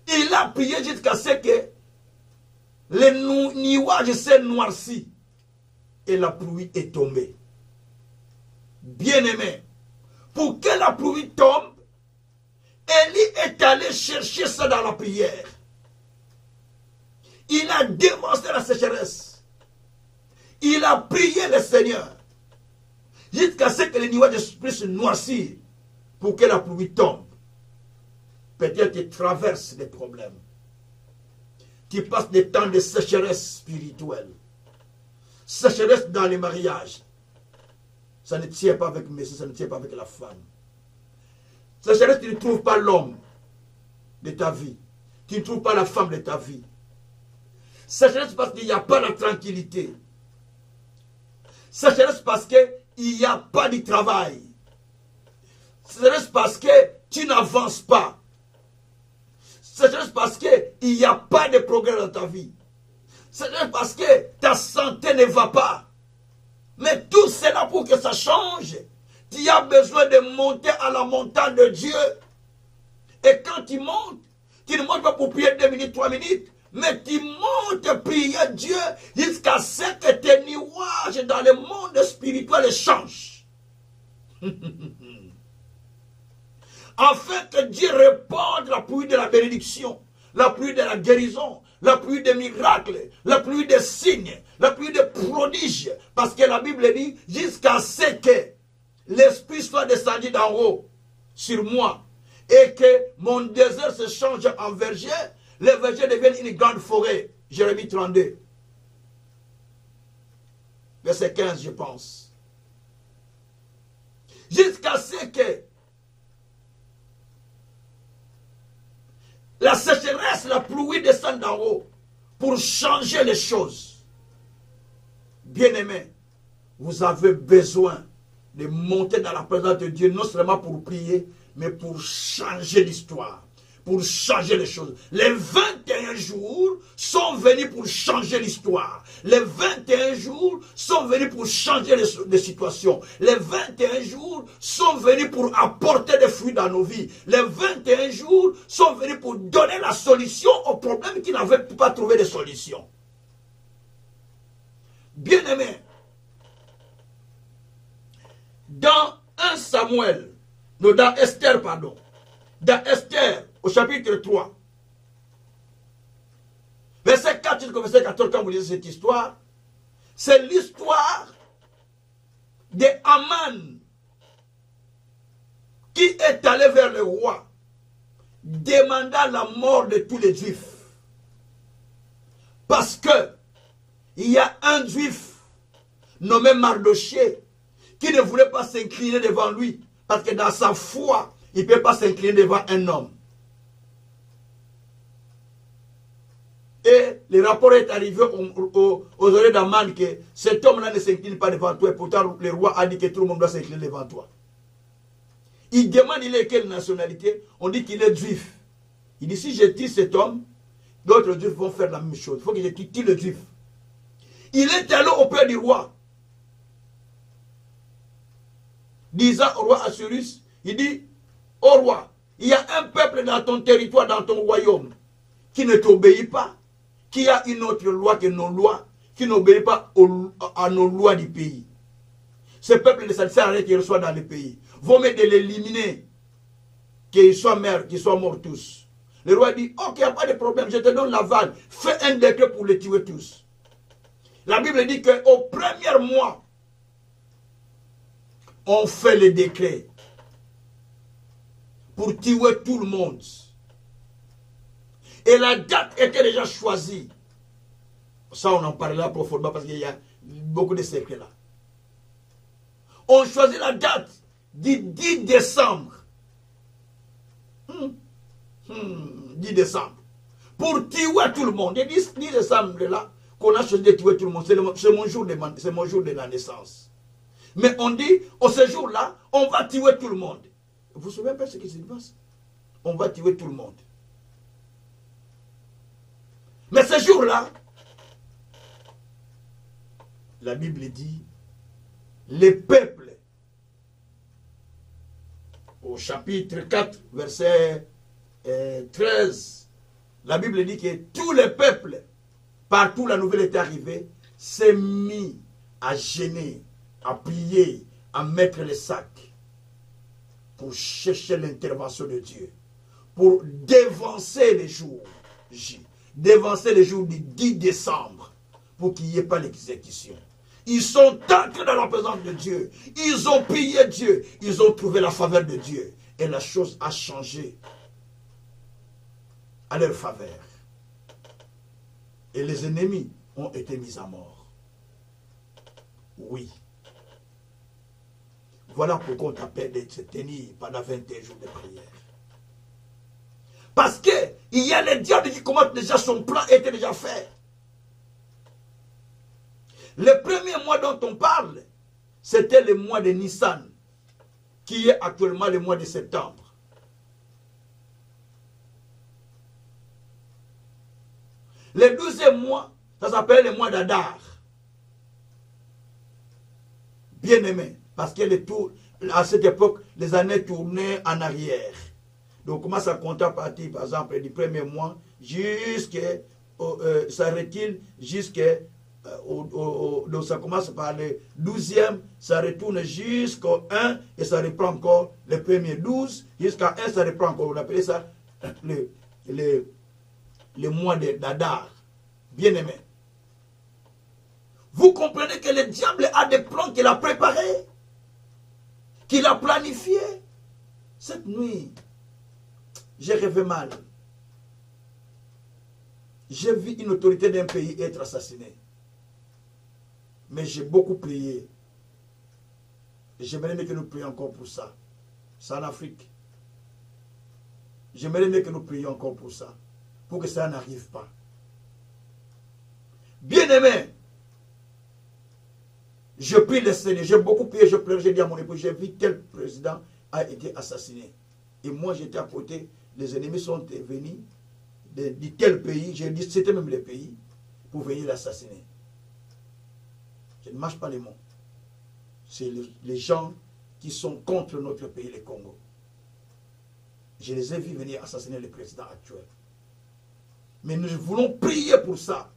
Il a prié jusqu'à ce que les nuages s'est noirci et la pluie est tombée. Bien-aimé, pour que la pluie tombe, Élie est allé chercher ça dans la prière. Il a dévancé la sécheresse. Il a prié le Seigneur jusqu'à ce que les nuages puissent se noircir pour que la pluie tombe. Peut-être tu traverses des problèmes. Tu passes des temps de sécheresse spirituelle. Sécheresse dans les mariages. Ça ne tient pas avec Messie, ça ne tient pas avec la femme. Sécheresse, tu ne trouves pas l'homme de ta vie. Tu ne trouves pas la femme de ta vie. Sécheresse parce qu'il n'y a pas la tranquillité. Sécheresse parce qu'il n'y a pas de travail. Sécheresse parce que tu n'avances pas. Sécheresse parce qu'il n'y a pas de progrès dans ta vie. Sécheresse parce que ta santé ne va pas. Mais tout cela pour que ça change, tu as besoin de monter à la montagne de Dieu. Et quand tu montes, tu ne montes pas pour prier 2 minutes, 3 minutes, mais tu montes prier Dieu jusqu'à ce que tes nuages dans le monde spirituel changent. Afin que Dieu réponde la pluie de la bénédiction, la pluie de la guérison, la pluie des miracles, la pluie des signes, la pluie des prodiges. Parce que la Bible dit, jusqu'à ce que l'Esprit soit descendu d'en haut sur moi et que mon désert se change en verger, les vergers deviennent une grande forêt. Jérémie 32. Verset 15, je pense. Jusqu'à ce que la sécheresse, la pluie descend d'en haut pour changer les choses. Bien-aimés, vous avez besoin de monter dans la présence de Dieu, non seulement pour prier, mais pour changer l'histoire, pour changer les choses. Les 21 jours sont venus pour changer l'histoire. Les 21 jours sont venus pour changer les situations. Les 21 jours sont venus pour apporter des fruits dans nos vies. Les 21 jours sont venus pour donner la solution aux problèmes qui n'avaient pas trouvé de solution. Bien-aimés, dans 1 Samuel, non, dans Esther, pardon, dans Esther, au chapitre 3, verset 4 jusqu'au verset 14, quand vous lisez cette histoire, c'est l'histoire de Haman qui est allé vers le roi, demandant la mort de tous les Juifs. Parce que il y a un Juif nommé Mardochée qui ne voulait pas s'incliner devant lui. Parce que dans sa foi, il ne peut pas s'incliner devant un homme. Et le rapport est arrivé aux oreilles d'Aman que cet homme-là ne s'incline pas devant toi. Et pourtant, le roi a dit que tout le monde doit s'incliner devant toi. Il demande il est quelle nationalité. On dit qu'il est juif. Il dit si je tue cet homme, d'autres juifs vont faire la même chose. Il faut que je tue le juif. Il est allé auprès du roi, disant au roi Assuérus, il dit, au roi, il y a un peuple dans ton territoire, dans ton royaume, qui ne t'obéit pas, qui a une autre loi que nos lois, qui n'obéit pas à nos lois du pays. Ce peuple ne sert à rien qu'il reçoit dans le pays. Vaut mieux de l'éliminer, qu'ils soient morts tous. Le roi dit, ok, il n'y a pas de problème, je te donne l'aval, fais un décret pour les tuer tous. La Bible dit qu'au premier mois, on fait le décret pour tuer tout le monde. Et la date était déjà choisie. Ça, on en parlera profondément parce qu'il y a beaucoup de secrets là. On choisit la date du 10 décembre. 10 décembre. Pour tuer tout le monde. Et 10 décembre là, qu'on a choisi de tuer tout le monde. C'est mon jour de la naissance. Mais on dit, au ce jour-là, on va tuer tout le monde. Vous vous souvenez pas ce qui se passe? On va tuer tout le monde. Mais ce jour-là, la Bible dit, les peuples, au chapitre 4, verset 13, la Bible dit que tous les peuples, partout la nouvelle est arrivée, s'est mis à gêner, à prier, à mettre les sacs pour chercher l'intervention de Dieu, pour dévancer les jours J, dévancer les jours du 10 décembre, pour qu'il n'y ait pas l'exécution. Ils sont entrés dans la présence de Dieu, ils ont prié Dieu, ils ont trouvé la faveur de Dieu, et la chose a changé à leur faveur. Et les ennemis ont été mis à mort. Oui. Voilà pourquoi on t'appelle de se tenir pendant 21 jours de prière. Parce qu'il y a les diables qui commencent déjà, son plan était déjà fait. Le premier mois dont on parle, c'était le mois de Nissan, qui est actuellement le mois de septembre. Le 12e mois, ça s'appelle le mois d'Adar. Bien aimé, parce que à cette époque, les années tournaient en arrière. Donc, on commence à compter à partir, par exemple, du premier mois, s'arrête-t-il jusqu'à... donc, ça commence par le 12e, ça retourne jusqu'au 1, et ça reprend encore le premier 12, jusqu'à 1, ça reprend encore. On appelait ça le mois d'Adar. Bien aimé. Vous comprenez que le diable a des plans qu'il a préparés, qu'il a planifiés. Cette nuit, j'ai rêvé mal. J'ai vu une autorité d'un pays être assassinée. Mais j'ai beaucoup prié. J'aimerais que nous prions encore pour ça. C'est en Afrique. J'aimerais que nous prions encore pour ça. Pour que ça n'arrive pas. Bien-aimé, je prie le Seigneur. J'ai beaucoup prié, je pleure, j'ai dit à mon époux, j'ai vu tel président a été assassiné. Et moi, j'étais à côté. Les ennemis sont venus de tel pays. J'ai dit, c'était même le pays, pour venir l'assassiner. Je ne mâche pas les mots. C'est les gens qui sont contre notre pays, le Congo. Je les ai vus venir assassiner le président actuel. Mais nous voulons prier pour ça.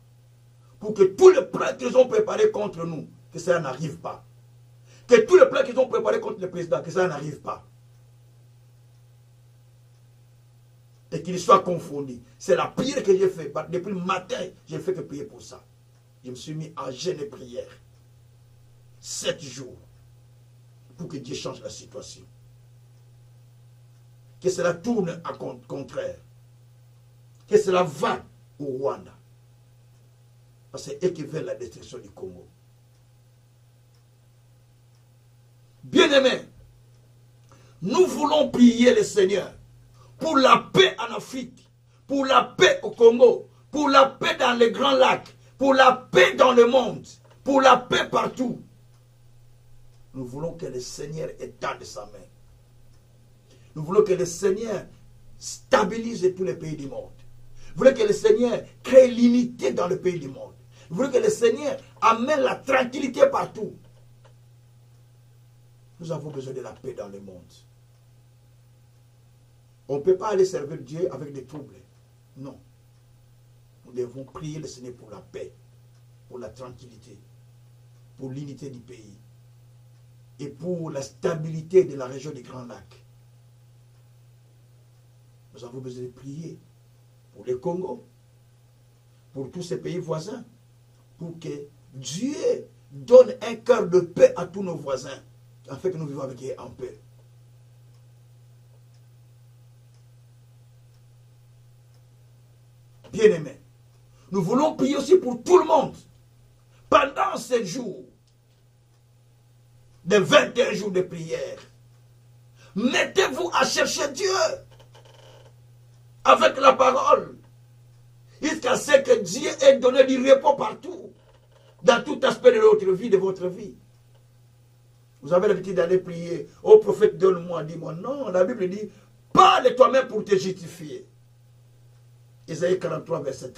Pour que tous les plans qu'ils ont préparés contre nous, que ça n'arrive pas. Que tous les plans qu'ils ont préparés contre le président, que ça n'arrive pas. Et qu'ils soient confondus. C'est la prière que j'ai faite. Depuis le matin, j'ai fait que prier pour ça. Je me suis mis en jeûne et prière. 7 jours. Pour que Dieu change la situation. Que cela tourne à contraire. Que cela va au Rwanda. Parce que c'est eux qui veulent la destruction du Congo. Bien-aimés, nous voulons prier le Seigneur pour la paix en Afrique, pour la paix au Congo, pour la paix dans les grands lacs, pour la paix dans le monde, pour la paix partout. Nous voulons que le Seigneur étende sa main. Nous voulons que le Seigneur stabilise tous les pays du monde. Nous voulons que le Seigneur crée l'unité dans le pays du monde. Nous voulons que le Seigneur amène la tranquillité partout. Nous avons besoin de la paix dans le monde. On ne peut pas aller servir Dieu avec des troubles. Non. Nous devons prier le Seigneur pour la paix, pour la tranquillité, pour l'unité du pays et pour la stabilité de la région des Grands Lacs. Nous avons besoin de prier pour le Congo, pour tous ces pays voisins, pour que Dieu donne un cœur de paix à tous nos voisins, afin que nous vivons avec eux en paix. Bien-aimés, nous voulons prier aussi pour tout le monde. Pendant ces jours, de 21 jours de prière, mettez-vous à chercher Dieu avec la parole, jusqu'à ce que Dieu ait donné du repos partout, dans tout aspect de notre vie, de votre vie. Vous avez l'habitude d'aller prier, oh prophète, donne-moi, dis-moi. Non, la Bible dit, parle toi-même pour te justifier. Isaïe 43, verset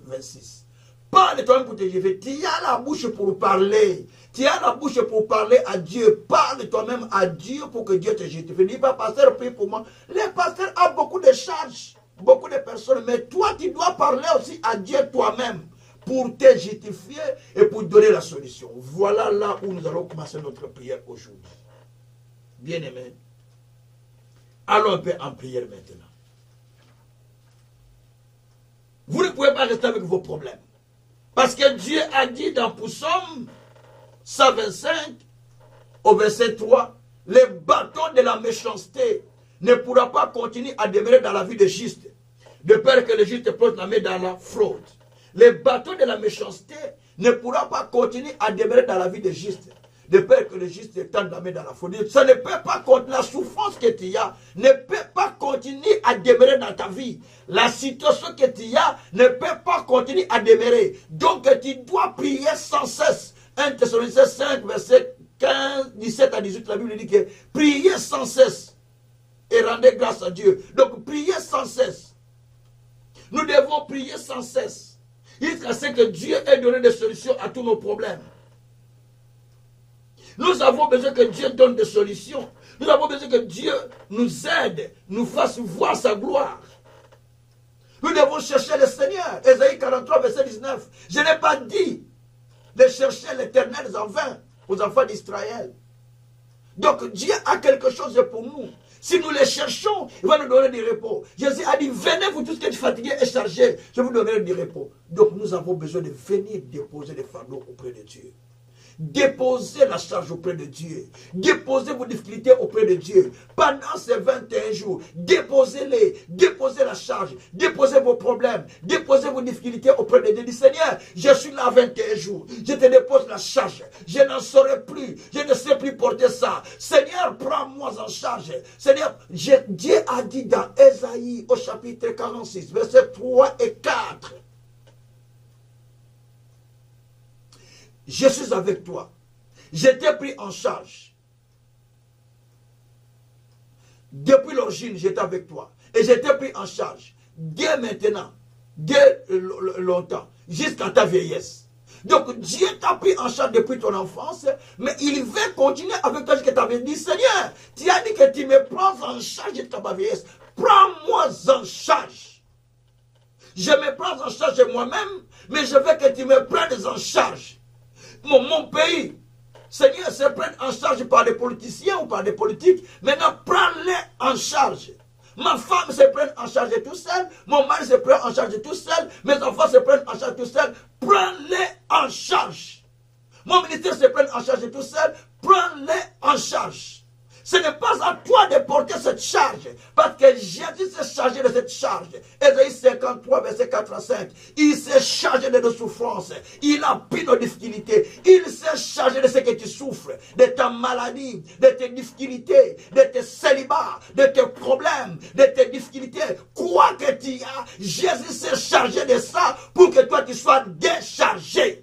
26. Parle toi-même pour te lever. Tu as la bouche pour parler. Tu as la bouche pour parler à Dieu. Parle toi-même à Dieu pour que Dieu te justifie. Dis pas, pasteur, prie pour moi. Les pasteurs ont beaucoup de charges, beaucoup de personnes. Mais toi, tu dois parler aussi à Dieu toi-même pour te justifier et pour donner la solution. Voilà là où nous allons commencer notre prière aujourd'hui. Bien-aimés, allons un peu en prière maintenant. Vous ne pouvez pas rester avec vos problèmes. Parce que Dieu a dit dans Psaume 125, au verset 3, les bâtons de la méchanceté ne pourra pas continuer à demeurer dans la vie des justes, de peur que le juste plonge la main dans la fraude. Les bâtons de la méchanceté ne pourra pas continuer à demeurer dans la vie des justes, de peur que le juste tende la main dans la fraude. Ça ne peut pas continuer, la souffrance que tu as ne peut pas continuer à demeurer dans ta vie. La situation que tu as ne peut pas continuer à demeurer. Donc tu dois prier sans cesse. 1 Thessaloniciens 5, verset 15, 17 à 18, la Bible dit que priez sans cesse et rendez grâce à Dieu. Donc priez sans cesse. Nous devons prier sans cesse. Jusqu'à ce que Dieu ait donné des solutions à tous nos problèmes. Nous avons besoin que Dieu donne des solutions. Nous avons besoin que Dieu nous aide, nous fasse voir sa gloire. Nous devons chercher le Seigneur. Ésaïe 43, verset 19. Je n'ai pas dit de chercher l'Éternel en vain aux enfants d'Israël. Donc Dieu a quelque chose pour nous. Si nous les cherchons, il va nous donner du repos. Jésus a dit, venez vous tous qui êtes fatigués et chargés, je vous donnerai du repos. Donc nous avons besoin de venir déposer les fardeaux auprès de Dieu. Déposez la charge auprès de Dieu. Déposez vos difficultés auprès de Dieu. Pendant ces 21 jours, déposez-les. Déposez la charge. Déposez vos problèmes. Déposez vos difficultés auprès de Dieu. Dis, Seigneur, je suis là 21 jours. Je te dépose la charge. Je n'en saurais plus. Je ne sais plus porter ça. Seigneur, prends-moi en charge. Seigneur, Dieu a dit dans Ésaïe au chapitre 46, versets 3 et 4. Je suis avec toi. Je t'ai pris en charge. Depuis l'origine, j'étais avec toi. Et je t'ai pris en charge. Dès maintenant, dès longtemps, jusqu'à ta vieillesse. Donc Dieu t'a pris en charge depuis ton enfance, mais il veut continuer avec toi jusqu'à ta vieillesse. Dis, Seigneur, tu as dit que tu me prends en charge jusqu'à ma vieillesse. Prends-moi en charge. Je me prends en charge moi-même, mais je veux que tu me prennes en charge. Mon pays, Seigneur, se prenne en charge par des politiciens ou par des politiques. Maintenant, prends-les en charge. Ma femme se prenne en charge tout seul. Mon mari se prend en charge tout seul. Mes enfants se prennent en charge tout seul. Prends-les en charge. Mon ministère se prenne en charge tout seul. Prends-les en charge. Ce n'est pas à toi de porter cette charge, parce que Jésus s'est chargé de cette charge. Ésaïe 53, verset 4 à 5. Il s'est chargé de nos souffrances. Il a pris nos difficultés. Il s'est chargé de ce que tu souffres, de ta maladie, de tes difficultés, de tes célibats, de tes problèmes, de tes difficultés. Quoi que tu as, Jésus s'est chargé de ça pour que toi tu sois déchargé.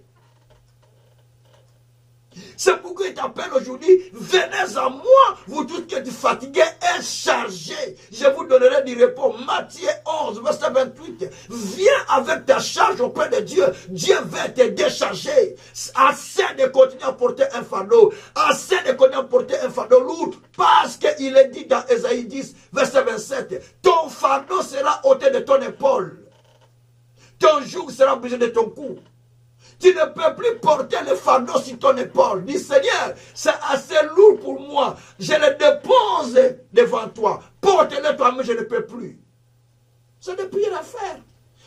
C'est pourquoi il t'appelle aujourd'hui, venez à moi, vous tous qui êtes fatigués et chargés. Je vous donnerai du repos. Matthieu 11, verset 28. Viens avec ta charge auprès de Dieu. Dieu va te décharger. Assez de continuer à porter un fardeau. Assez de continuer à porter un fardeau lourd. Parce qu'il est dit dans Ésaïe 10, verset 27. Ton fardeau sera ôté de ton épaule. Ton joug sera brisé de ton cou. Tu ne peux plus porter le fardeau sur ton épaule. Dis, Seigneur, c'est assez lourd pour moi. Je le dépose devant toi. Porte-le toi-même, je ne peux plus. C'est de prier à faire.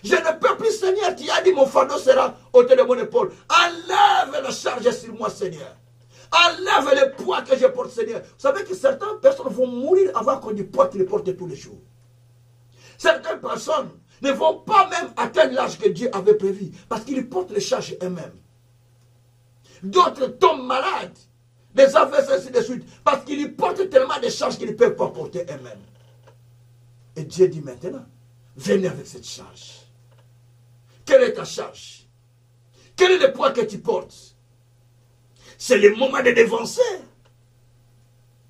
Je ne peux plus, Seigneur. Tu as dit, mon fardeau sera ôté de mon épaule. Enlève la charge sur moi, Seigneur. Enlève le poids que je porte, Seigneur. Vous savez que certaines personnes vont mourir avant qu'on lui porte les porte tous les jours. Certaines personnes ne vont pas même atteindre l'âge que Dieu avait prévu, parce qu'ils portent les charges eux-mêmes. D'autres tombent malades, des affaires ainsi de suite, parce qu'ils portent tellement de charges qu'ils ne peuvent pas porter eux-mêmes. Et Dieu dit maintenant, venez avec cette charge. Quelle est ta charge? Quel est le poids que tu portes? C'est le moment de dévancer.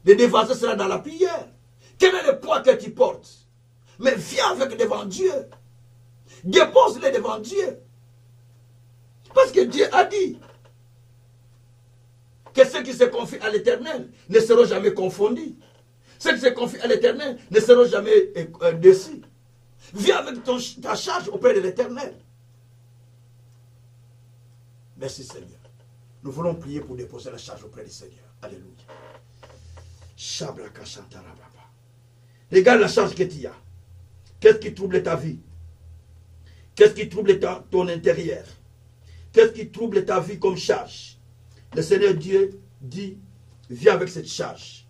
De dévancer sera dans la prière. Quel est le poids que tu portes? Mais viens avec devant Dieu. Dépose-les devant Dieu. Parce que Dieu a dit que ceux qui se confient à l'Éternel ne seront jamais confondus. Ceux qui se confient à l'Éternel ne seront jamais déçus. Viens avec ta charge auprès de l'Éternel. Merci Seigneur. Nous voulons prier pour déposer la charge auprès du Seigneur. Alléluia. Regarde la charge que tu as. Qu'est-ce qui trouble ta vie? Qu'est-ce qui trouble ton intérieur? Qu'est-ce qui trouble ta vie comme charge? Le Seigneur Dieu dit, viens avec cette charge.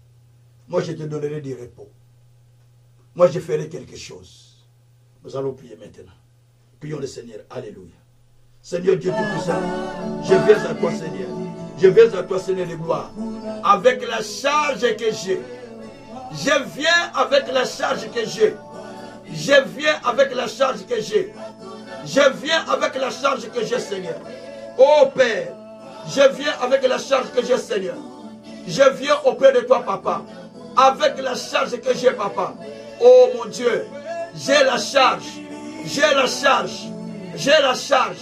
Moi, je te donnerai du repos. Moi, je ferai quelque chose. Nous allons prier maintenant. Prions le Seigneur. Alléluia. Seigneur Dieu Tout-Puissant, je viens à toi, Seigneur. Je viens à toi, Seigneur de gloire. Avec la charge que j'ai. Je viens avec la charge que j'ai. Je viens avec la charge que j'ai. Je viens avec la charge que j'ai, Seigneur. Oh Père, je viens avec la charge que j'ai, Seigneur. Je viens auprès de toi, Papa. Avec la charge que j'ai, Papa. Oh mon Dieu, j'ai la charge. J'ai la charge. J'ai la charge.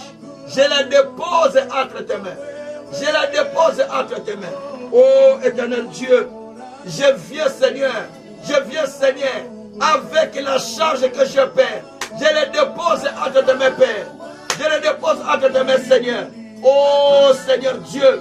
Je la dépose entre tes mains. Je la dépose entre tes mains. Oh éternel Dieu, je viens, Seigneur. Je viens, Seigneur, avec la charge que je perds. Je les dépose entre tes mains, Père. Je les dépose entre tes mains, Seigneur. Oh Seigneur Dieu,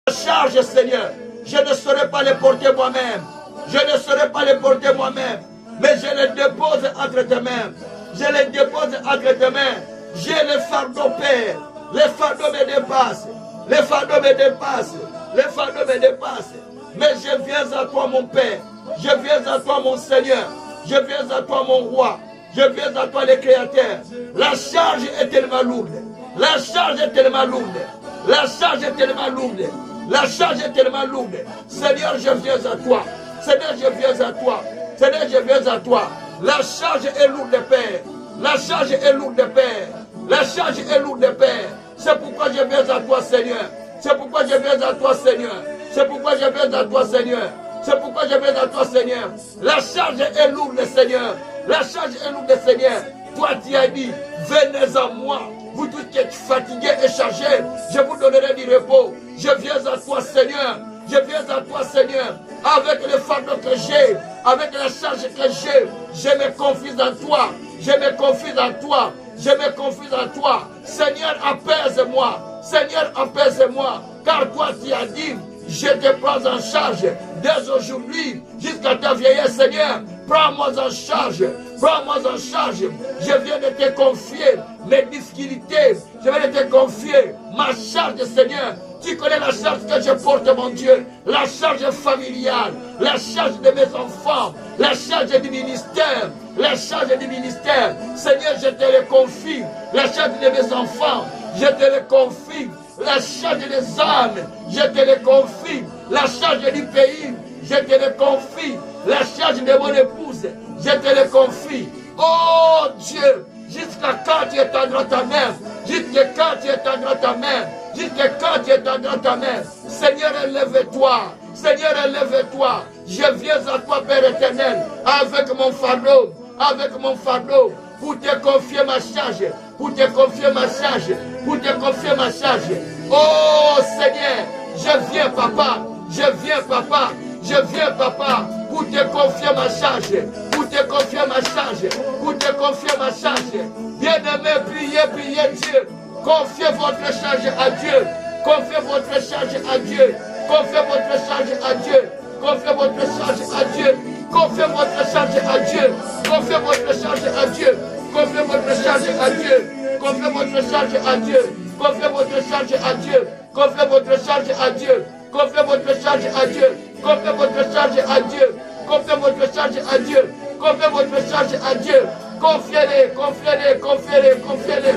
la charge, Seigneur, je ne saurais pas les porter moi-même. Je ne saurais pas les porter moi-même. Mais je les dépose entre tes mains. Je les dépose entre tes mains. J'ai les fardeaux, Père. Les fardeaux me dépassent. Les fardeaux me dépassent. Les fardeaux me dépassent. Mais je viens à toi, mon Père. Je viens à toi, mon Seigneur. Je viens à toi, mon Roi. Je viens à toi, le Créateur. La charge est tellement lourde. La charge est tellement lourde. La charge est tellement lourde. La charge est tellement lourde. Seigneur, je viens à toi. Seigneur, je viens à toi. Seigneur, je viens à toi. La charge est lourde, Père. La charge est lourde, Père. La charge est lourde, Père. C'est pourquoi je viens à toi, Seigneur. C'est pourquoi je viens à toi, Seigneur. C'est pourquoi je viens à toi, Seigneur. C'est pourquoi je viens à toi, Seigneur. La charge est lourde, Seigneur. La charge est lourde, Seigneur. Toi, tu as dit, venez à moi. Vous tous qui êtes fatigués et chargés, je vous donnerai du repos. Je viens à toi, Seigneur. Je viens à toi, Seigneur. Avec le fardeau que j'ai, avec la charge que j'ai, je me confie en toi. Je me confie en toi. Je me confie en toi. Seigneur, apaise-moi. Seigneur, apaise-moi. Car toi, tu as dit, je te prends en charge dès aujourd'hui jusqu'à ta vieillesse, Seigneur. Prends-moi en charge. Prends-moi en charge. Je viens de te confier mes difficultés. Je viens de te confier ma charge, Seigneur. Tu connais la charge que je porte, mon Dieu. La charge familiale. La charge de mes enfants. La charge du ministère. La charge du ministère. Seigneur, je te le confie. La charge de mes enfants. Je te le confie. La charge des âmes. Je te le confie. La charge du pays. Je te le confie. La charge de mon épouse. Je te le confie. Oh Dieu, jusqu'à quand tu étendras ta main? Jusqu'à quand tu étendras ta main? Jusqu'à quand tu étendras ta main? Seigneur, élève-toi. Seigneur, élève-toi. Je viens à toi, Père éternel, avec mon fardeau. Avec mon fardeau. Pour te confier ma charge. Pour te confier ma charge. Pour te confier ma charge. Oh Seigneur, je viens, Papa. Je viens, Papa. Je viens, Papa, pour te confier ma charge. Pour te confier ma charge. Pour te confier ma charge. Bien-aimé, priez, priez Dieu. Confiez votre charge à Dieu. Confiez votre charge à Dieu. Confiez votre charge à Dieu. Confiez votre charge à Dieu. Confiez votre charge à Dieu. Confiez votre charge à Dieu. Confiez votre charge à Dieu. Confiez votre charge à Dieu. Confiez votre charge à Dieu. Confiez votre charge à Dieu. Confiez votre charge à Dieu. Confiez votre charge à Dieu. Confiez votre charge à Dieu. Confiez votre charge à Dieu. Confiez-les, confiez-les, confiez-les, confiez-les.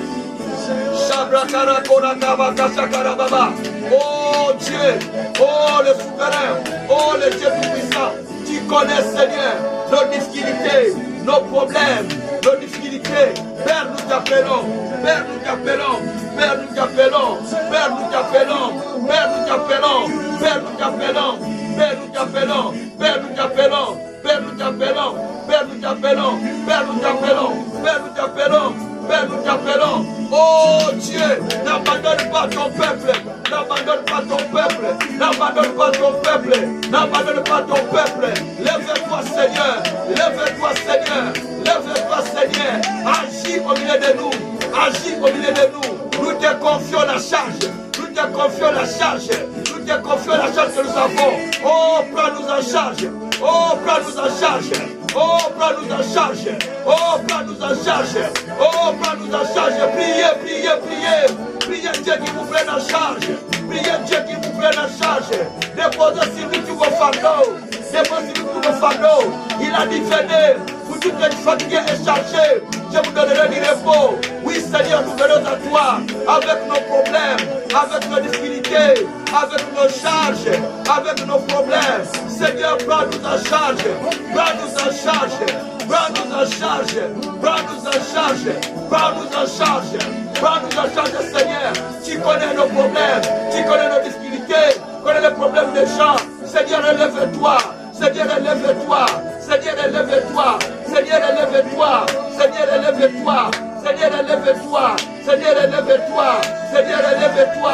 Oh Dieu, oh le souverain, oh le Dieu tout-puissant, tu connais, Seigneur, nos difficultés, nos problèmes, nos difficultés. Père, nous t'appelons, Père, nous t'appelons, Père, nous t'appelons, Père, nous t'appelons, Père, nous t'appelons, Père, nous t'appelons, Père, nous t'appelons, Père, nous t'appelons, Père, nous t'appelons, Père, nous t'appelons, Père, nous t'appelons, Père, nous t'appelons, Père, nous t'appelons, Père, nous t'appelons. Oh Oh Dieu, n'abandonne pas ton peuple. N'abandonne pas ton peuple. N'abandonne pas ton peuple. N'abandonne pas ton peuple. Lève-toi Seigneur. Lève-toi Seigneur. Lève-toi Seigneur. Agis au milieu de nous. Agis au milieu de nous. Nous te confions la charge. Nous te confions la charge. Nous te confions la charge que nous avons. Oh, prends-nous en charge. Oh, prends-nous en charge. Oh, prends-nous en charge. Oh, prends-nous en charge. Oh, prends-nous en charge. Priez, priez, priez. Priez Dieu qui vous prenne en charge. Priez Dieu qui vous prenne en charge. Déposez sur lui tous vos fardeaux. Déposez sur lui tous vos fardeaux. Il a dit, venez, vous toutes les fatigués et chargés. Je vous donnerai du repos. Oui Seigneur, nous venons à toi avec nos problèmes, avec nos difficultés, avec nos charges, avec nos problèmes. Seigneur, prends-nous en charge. Prends-nous en charge. Prends-nous en charge. Prends-nous en charge. Prends-nous en charge. Prends-nous en charge, Seigneur. Tu connais nos problèmes. Tu connais nos difficultés. Tu connais les problèmes des gens. Seigneur, élève-toi. Seigneur, élève-toi. Seigneur, élève-toi. Seigneur, élève-toi. Seigneur, élève-toi. Seigneur, élève-toi. Seigneur, élève-toi. Seigneur, élève-toi.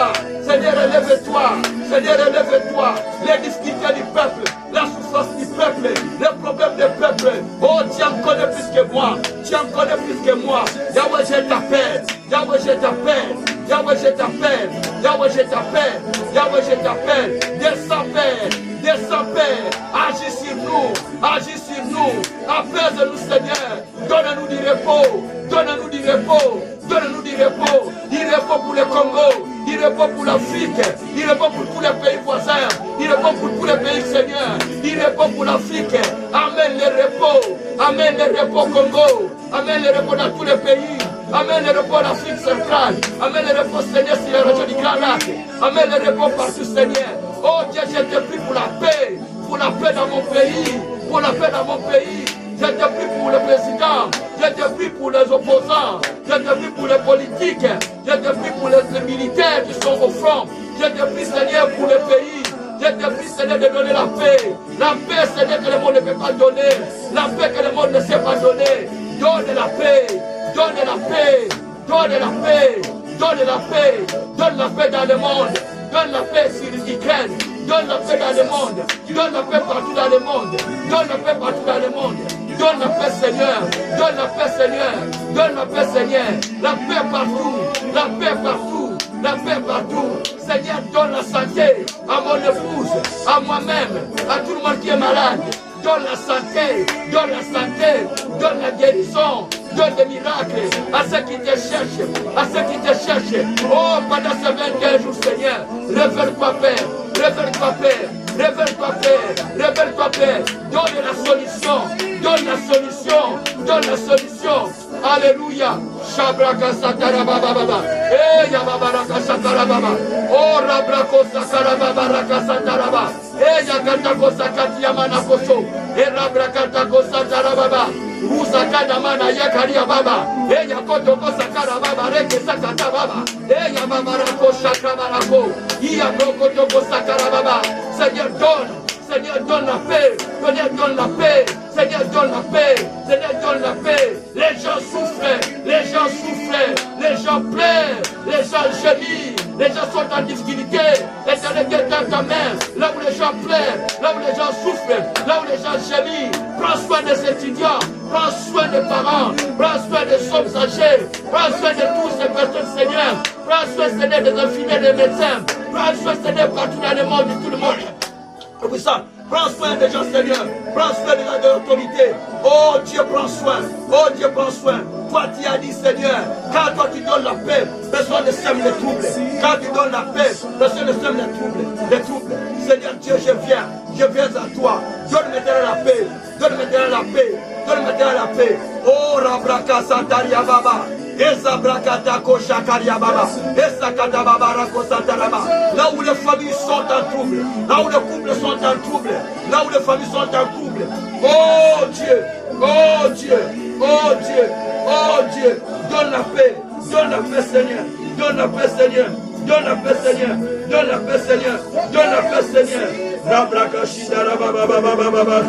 Seigneur, élève-toi. Seigneur, élève-toi. Les difficultés du peuple, la souffrance du peuple, les problèmes du peuple. Oh, tu en connais plus que moi. Tu en connais plus que moi. Yahweh, je t'appelle. Yahweh, je t'appelle. Yahweh, je t'appelle. Yahweh, je t'appelle. Yahweh, je t'appelle. Descends, Père. Descends, Père. Agis sur nous. Agis sur nous. Apaise-nous, Seigneur. Donne-nous du repos. Donne-nous du repos. Donne-nous du repos. Du repos pour le Congo. Du repos pour l'Afrique. Du repos pour tous les pays voisins. Du repos pour tous les pays, Seigneur. Du repos pour l'Afrique. Amène le repos. Amène le repos au Congo. Amène le repos dans tous les pays. Amène le repos en Afrique centrale. Amène le repos, Seigneur, sur la région du Grand Lac. Amène le repos partout, Seigneur. Oh Dieu, je te prie pour la paix. Pour la paix dans mon pays. Pour la paix dans mon pays. Je te prie pour le président. Je te prie pour les opposants. Je te prie pour les politiques. Je te prie pour les militaires qui sont au front. Je te prie, Seigneur, pour le pays. Je te prie, Seigneur, de donner la paix. La paix, Seigneur, que le monde ne peut pas donner. La paix que le monde ne sait pas donner. Donne la paix. Donne la paix. Donne la paix. Donne la paix. Donne la paix dans le monde. Donne la paix sur l'Ukraine. Donne la paix dans le monde. Donne la paix partout dans le monde. Donne la paix partout dans le monde. Donne la paix, Seigneur. Donne la paix, Seigneur. Donne la paix, Seigneur. La paix partout. La paix partout. La paix partout. Seigneur, donne la santé à mon épouse, à moi-même, à tout le monde qui est malade. Donne la santé, donne la santé, donne la guérison, donne des miracles à ceux qui te cherchent, à ceux qui te cherchent. Oh, pendant ces 21 jours, Seigneur, révèle-toi, Père, révèle-toi, Père, révèle-toi, Père, révèle-toi, Père. Donne la solution, donne la solution, donne la solution. Alléluia. Shabraka sakarababa baba. Eh yababaraka sakarababa. Oh rabrako sakarababa raka sakaraba. Eh yakata kosakati yamana koso. Eh rabrakata kosakarababa. Rusakada mana yakaria baba. Eh yakoto kosakarababa reke sakata baba. Eh yababarako sakarabako. Iya brokoto kosakarababa. Seigneur, donne. Seigneur, donne la paix. Seigneur, donne la paix. Seigneur, donne la paix. Seigneur, donne la paix. Les gens souffrent. Les gens souffrent. Les gens pleurent. Les gens gémissent. Les gens sont en difficulté. Éternel, dans ta main. Là où les gens pleurent. Là où les gens souffrent. Là où les gens gémissent. Prends soin des étudiants. Prends soin des parents. Prends soin des hommes âgés. Prends soin de toutes ces personnes, Seigneur. Prends soin, Seigneur, des infirmiers, des médecins. Prends soin, Seigneur, partout dans le monde, de tout le monde. Puissant, prends soin des gens, Seigneur. Prends soin de l'autorité. Oh Dieu, prends soin. Oh Dieu, prends soin. Toi, tu as dit, Seigneur, quand toi tu donnes la paix, personne ne sème les troubles. Quand tu donnes la paix, personne ne sème les troubles. Les troubles. Seigneur Dieu, je viens à toi. Donne maintenant la paix. Donne maintenant la paix. Donne maintenant la paix. Oh Rabraka Santaria Baba. Ezabrakatako Shakaria Baba. Ezakata Baba Rako Santaraba. Là où les familles sont en trouble. Là où les couples sont en trouble. Là où les familles sont en trouble. Oh Dieu. Oh Dieu. Oh Dieu. Oh Dieu. Donne la paix. Donne la paix, Seigneur. Donne la paix, Seigneur. Donne la paix, Seigneur. Donne la paix, Seigneur. Donne la paix, Seigneur. Rabrakashidara Baba Baba Baba.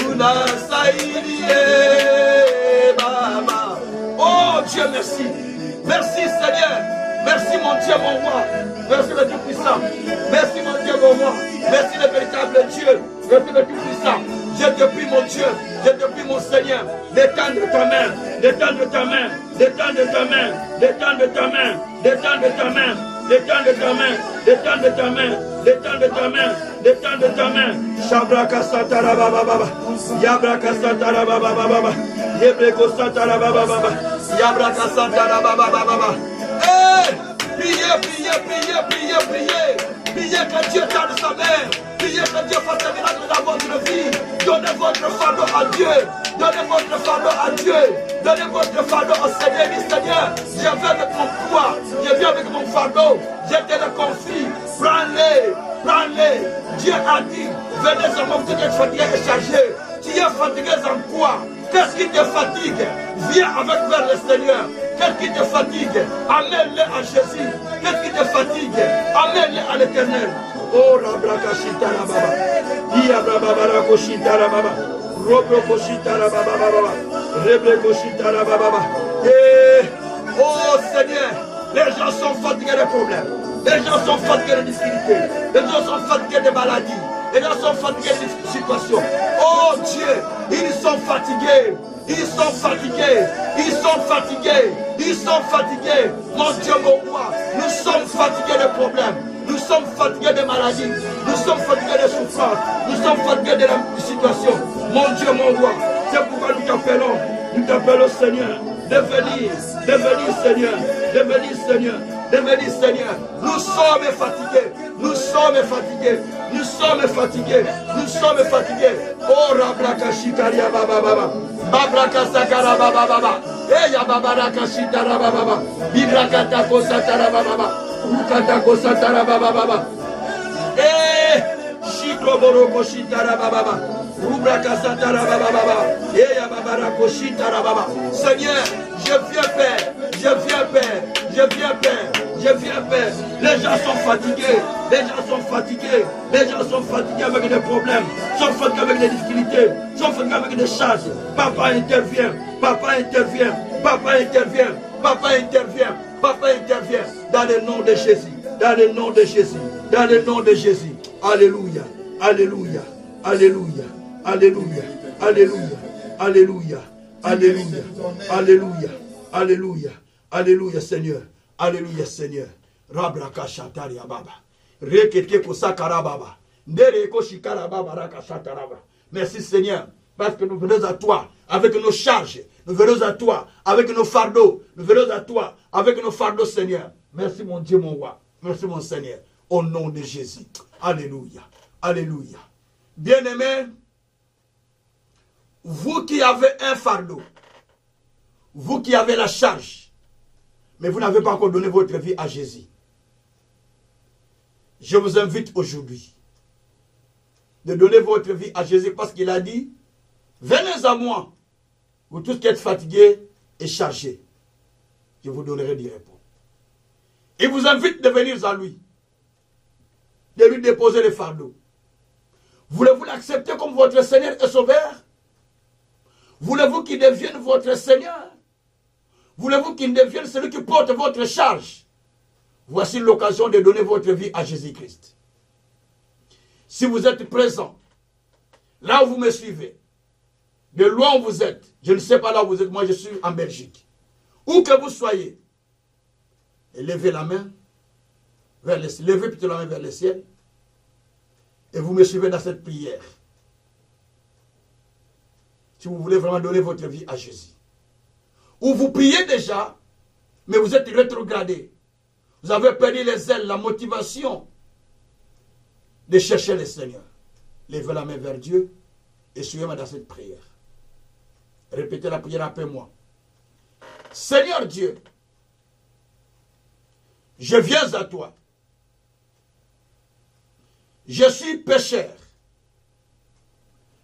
Una sairie ba merci. Merci Seigneur. Merci mon Dieu, mon roi. Merci le Tout-Puissant. Merci mon Dieu, mon roi. Merci le véritable Dieu. Merci le Tout-Puissant. Je te prie mon Dieu. Je te prie mon Seigneur. D'étendre ta main. D'étendre ta main. D'étendre ta main. D'étendre ta main. D'étendre ta main. D'étendre ta main. D'étendre ta main. D'étendre ta main. D'étendre ta main. Shabraka Santara Baba Baba. Yabraka Santara Baba Baba. Yebreko Santara Baba Baba. Yabraka Santara Baba Baba. Priez, priez, priez, priez, priez. Priez que Dieu tende sa main. Priez que Dieu fasse un miracle dans votre vie. Donnez votre fardeau à Dieu. Donnez votre fardeau à Dieu. Donnez votre fardeau au Seigneur. Dis Seigneur, je viens avec mon poids. Je viens avec mon fardeau. Je te le confie. Prends-les. Prends-les. Dieu a dit, venez à moi, vous êtes fatigué et chargé. Tu es fatigué en quoi? Qu'est-ce qui te fatigue? Viens avec vers le Seigneur. Qu'est-ce qui te fatigue? Amène-le à Jésus. Qu'est-ce qui te fatigue? Amène-le à l'Éternel. Oh, Rabrakashita Rababa. Iabrababa Koshita Rababa. Robrokoshita Rababa. Rebrekoshita Rababa. Oh Seigneur, les gens sont fatigués des problèmes. Les gens sont fatigués des difficultés. Les gens sont fatigués des maladies. Les gens sont fatigués des situations. Oh Dieu, ils sont fatigués. Ils sont fatigués. Ils sont fatigués. Ils sont fatigués. Mon Dieu, mon roi, nous sommes fatigués des problèmes. Nous sommes fatigués des maladies. Nous sommes fatigués des souffrances. Nous sommes fatigués de la situation. Mon Dieu, mon roi, c'est pourquoi nous t'appelons. Nous t'appelons Seigneur. Devenir Seigneur. Devenir Seigneur. Devenir Seigneur. Nous sommes fatigués. Nous sommes fatigués. Nous sommes fatigués. Nous sommes fatigués. Oh Rabraka Shikaria Baba Baba. Babraka Sakara Baba Baba. Eya Babaraka Shitara Baba Baba. Bibrakata Kosatara Baba Baba. Ukata Kosatara Baba Baba. Shikoboro Shitara Baba Baba. Rubraka Satara Baba Baba. Eya Babarako Shitara Baba. Seigneur, je viens Père. Je viens Père. Je viens Père. Je viens Père. Les gens sont fatigués. Les gens sont fatigués. Les gens sont fatigués avec des problèmes. Sont fatigués avec des difficultés. Sont fatigués avec des charges. Papa intervient. Papa intervient. Papa intervient. Papa intervient. Papa intervient. Dans le nom de Jésus. Dans le nom de Jésus. Dans le nom de Jésus. Alléluia. Alléluia. Alléluia. Alléluia. Alléluia. Alléluia. Alléluia. Alléluia. Alléluia. Alléluia Seigneur. Alléluia Seigneur. Rabraka Shataria Baba. Rekete Kosakara Baba. Ndereko Shikara Baba Raka Shataraba. Merci Seigneur. Parce que nous venons à toi avec nos charges. Nous venons à toi avec nos fardeaux. Nous venons à toi avec nos fardeaux Seigneur. Merci mon Dieu mon roi. Merci mon Seigneur. Au nom de Jésus. Alléluia. Alléluia. Bien-aimés, vous qui avez un fardeau, vous qui avez la charge, mais vous n'avez pas encore donné votre vie à Jésus, je vous invite aujourd'hui de donner votre vie à Jésus parce qu'il a dit, venez à moi, vous tous qui êtes fatigués et chargés, je vous donnerai du repos. Il vous invite de venir à lui, de lui déposer les fardeaux. Voulez-vous l'accepter comme votre Seigneur et Sauveur? Voulez-vous qu'il devienne votre Seigneur? Voulez-vous qu'il devienne celui qui porte votre charge? Voici l'occasion de donner votre vie à Jésus-Christ. Si vous êtes présent, là où vous me suivez, de loin où vous êtes, je ne sais pas là où vous êtes, moi je suis en Belgique. Où que vous soyez, levez la main, levez plutôt la main vers le ciel, et vous me suivez dans cette prière. Si vous voulez vraiment donner votre vie à Jésus. Ou vous priez déjà, mais vous êtes rétrogradé. Vous avez perdu les ailes, la motivation de chercher le Seigneur. Levez la main vers Dieu et suivez-moi dans cette prière. Répétez la prière après moi. Seigneur Dieu, je viens à toi. Je suis pécheur,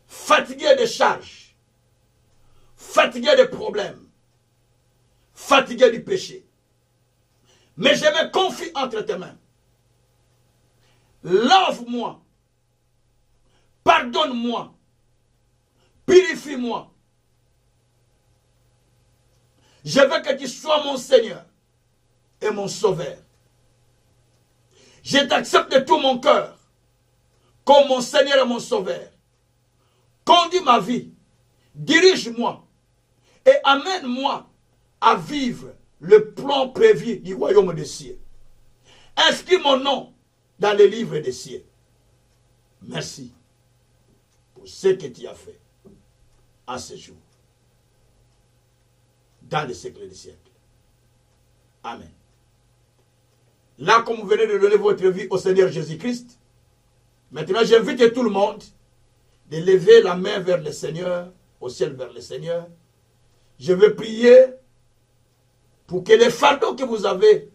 fatigué de charges, fatigué de problèmes, fatigué du péché. Mais je me confie entre tes mains. Lave-moi, pardonne-moi, purifie-moi. Je veux que tu sois mon Seigneur et mon Sauveur. Je t'accepte de tout mon cœur comme mon Seigneur et mon Sauveur. Conduis ma vie, dirige-moi et amène-moi à vivre le plan prévu du royaume des cieux. Inscris mon nom dans le livre des cieux. Merci pour ce que tu as fait à ce jour, dans les siècles des siècles. Amen. Là, comme vous venez de donner votre vie au Seigneur Jésus-Christ, maintenant j'invite tout le monde de lever la main vers le Seigneur, au ciel vers le Seigneur. Je veux prier pour que les fardeaux que vous avez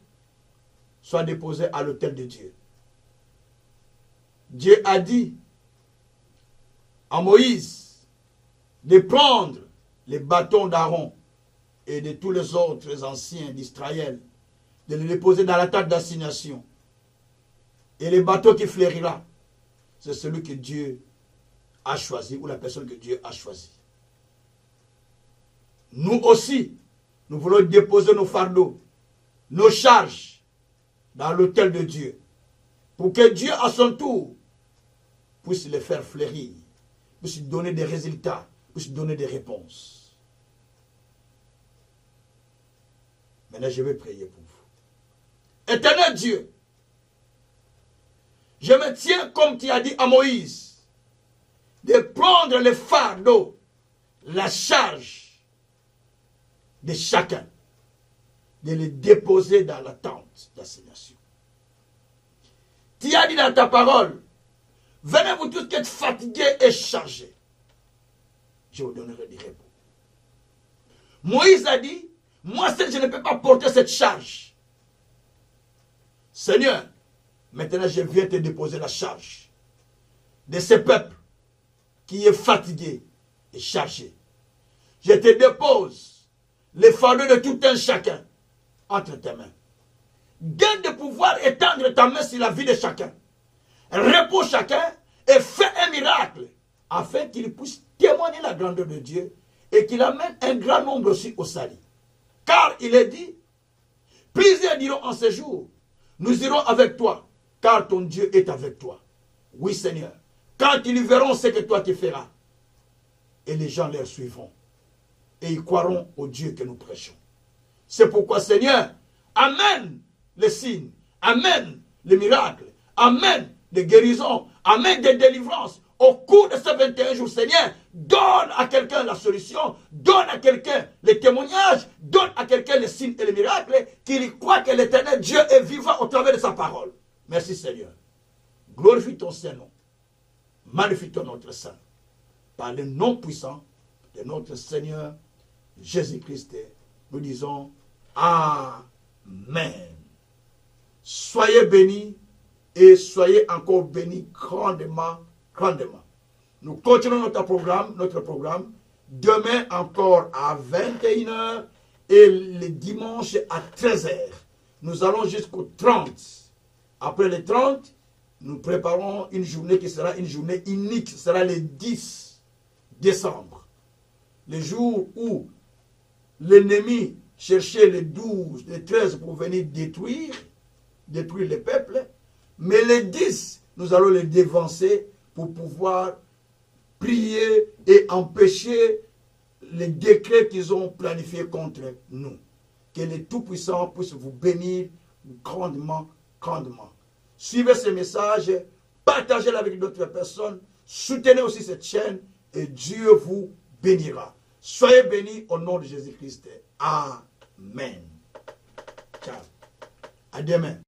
soient déposés à l'autel de Dieu. Dieu a dit à Moïse de prendre les bâtons d'Aaron et de tous les autres anciens d'Israël, de les déposer dans la table d'assignation. Et le bateau qui fleurira, c'est celui que Dieu a choisi, ou la personne que Dieu a choisie. Nous aussi, nous voulons déposer nos fardeaux, nos charges dans l'autel de Dieu, pour que Dieu, à son tour, puisse les faire fleurir, puisse donner des résultats, puisse donner des réponses. Maintenant, je vais prier pour vous. Éternel Dieu, je me tiens comme tu as dit à Moïse, de prendre le fardeau, la charge de chacun, de les déposer dans la tente d'assignation. Tu as dit dans ta parole, venez vous tous qui êtes fatigués et chargés, je vous donnerai des repos. Moïse a dit, moi seul je ne peux pas porter cette charge. Seigneur, maintenant je viens te déposer la charge de ce peuple qui est fatigué et chargé. Je te dépose les fardeaux de tout un chacun entre tes mains. Gagne de pouvoir étendre ta main sur la vie de chacun. Repose chacun et fais un miracle afin qu'il puisse témoigner la grandeur de Dieu et qu'il amène un grand nombre aussi au salut. Car il est dit, plusieurs diront en ce jour, nous irons avec toi, car ton Dieu est avec toi. Oui Seigneur, quand ils verront ce que toi tu feras, et les gens leur suivront, et ils croiront au Dieu que nous prêchons. C'est pourquoi Seigneur, amène les signes, amène les miracles, amène des guérisons, amène des délivrances. Au cours de ces 21 jours, Seigneur, donne à quelqu'un la solution, donne à quelqu'un les témoignages, donne à quelqu'un les signes et les miracles, qu'il croit que l'Éternel Dieu est vivant au travers de sa parole. Merci Seigneur. Glorifie ton Saint-Nom. Magnifie ton notre Saint. Par le nom puissant de notre Seigneur Jésus-Christ, nous disons Amen. Soyez bénis et soyez encore bénis grandement, grandement. Nous continuons notre programme demain encore à 21 h et le dimanche à 13 h. Nous allons jusqu'au 30. Après le 30, nous préparons une journée qui sera une journée unique. Ce sera le 10 décembre. Le jour où l'ennemi cherchait les 12, les 13 pour venir détruire le peuple. Mais les 10, nous allons les dévancer pour pouvoir prier et empêcher les décrets qu'ils ont planifiés contre nous. Que le Tout-Puissant puisse vous bénir grandement, grandement. Suivez ce message, partagez-le avec d'autres personnes, soutenez aussi cette chaîne et Dieu vous bénira. Soyez bénis au nom de Jésus-Christ. Amen. Ciao. À demain.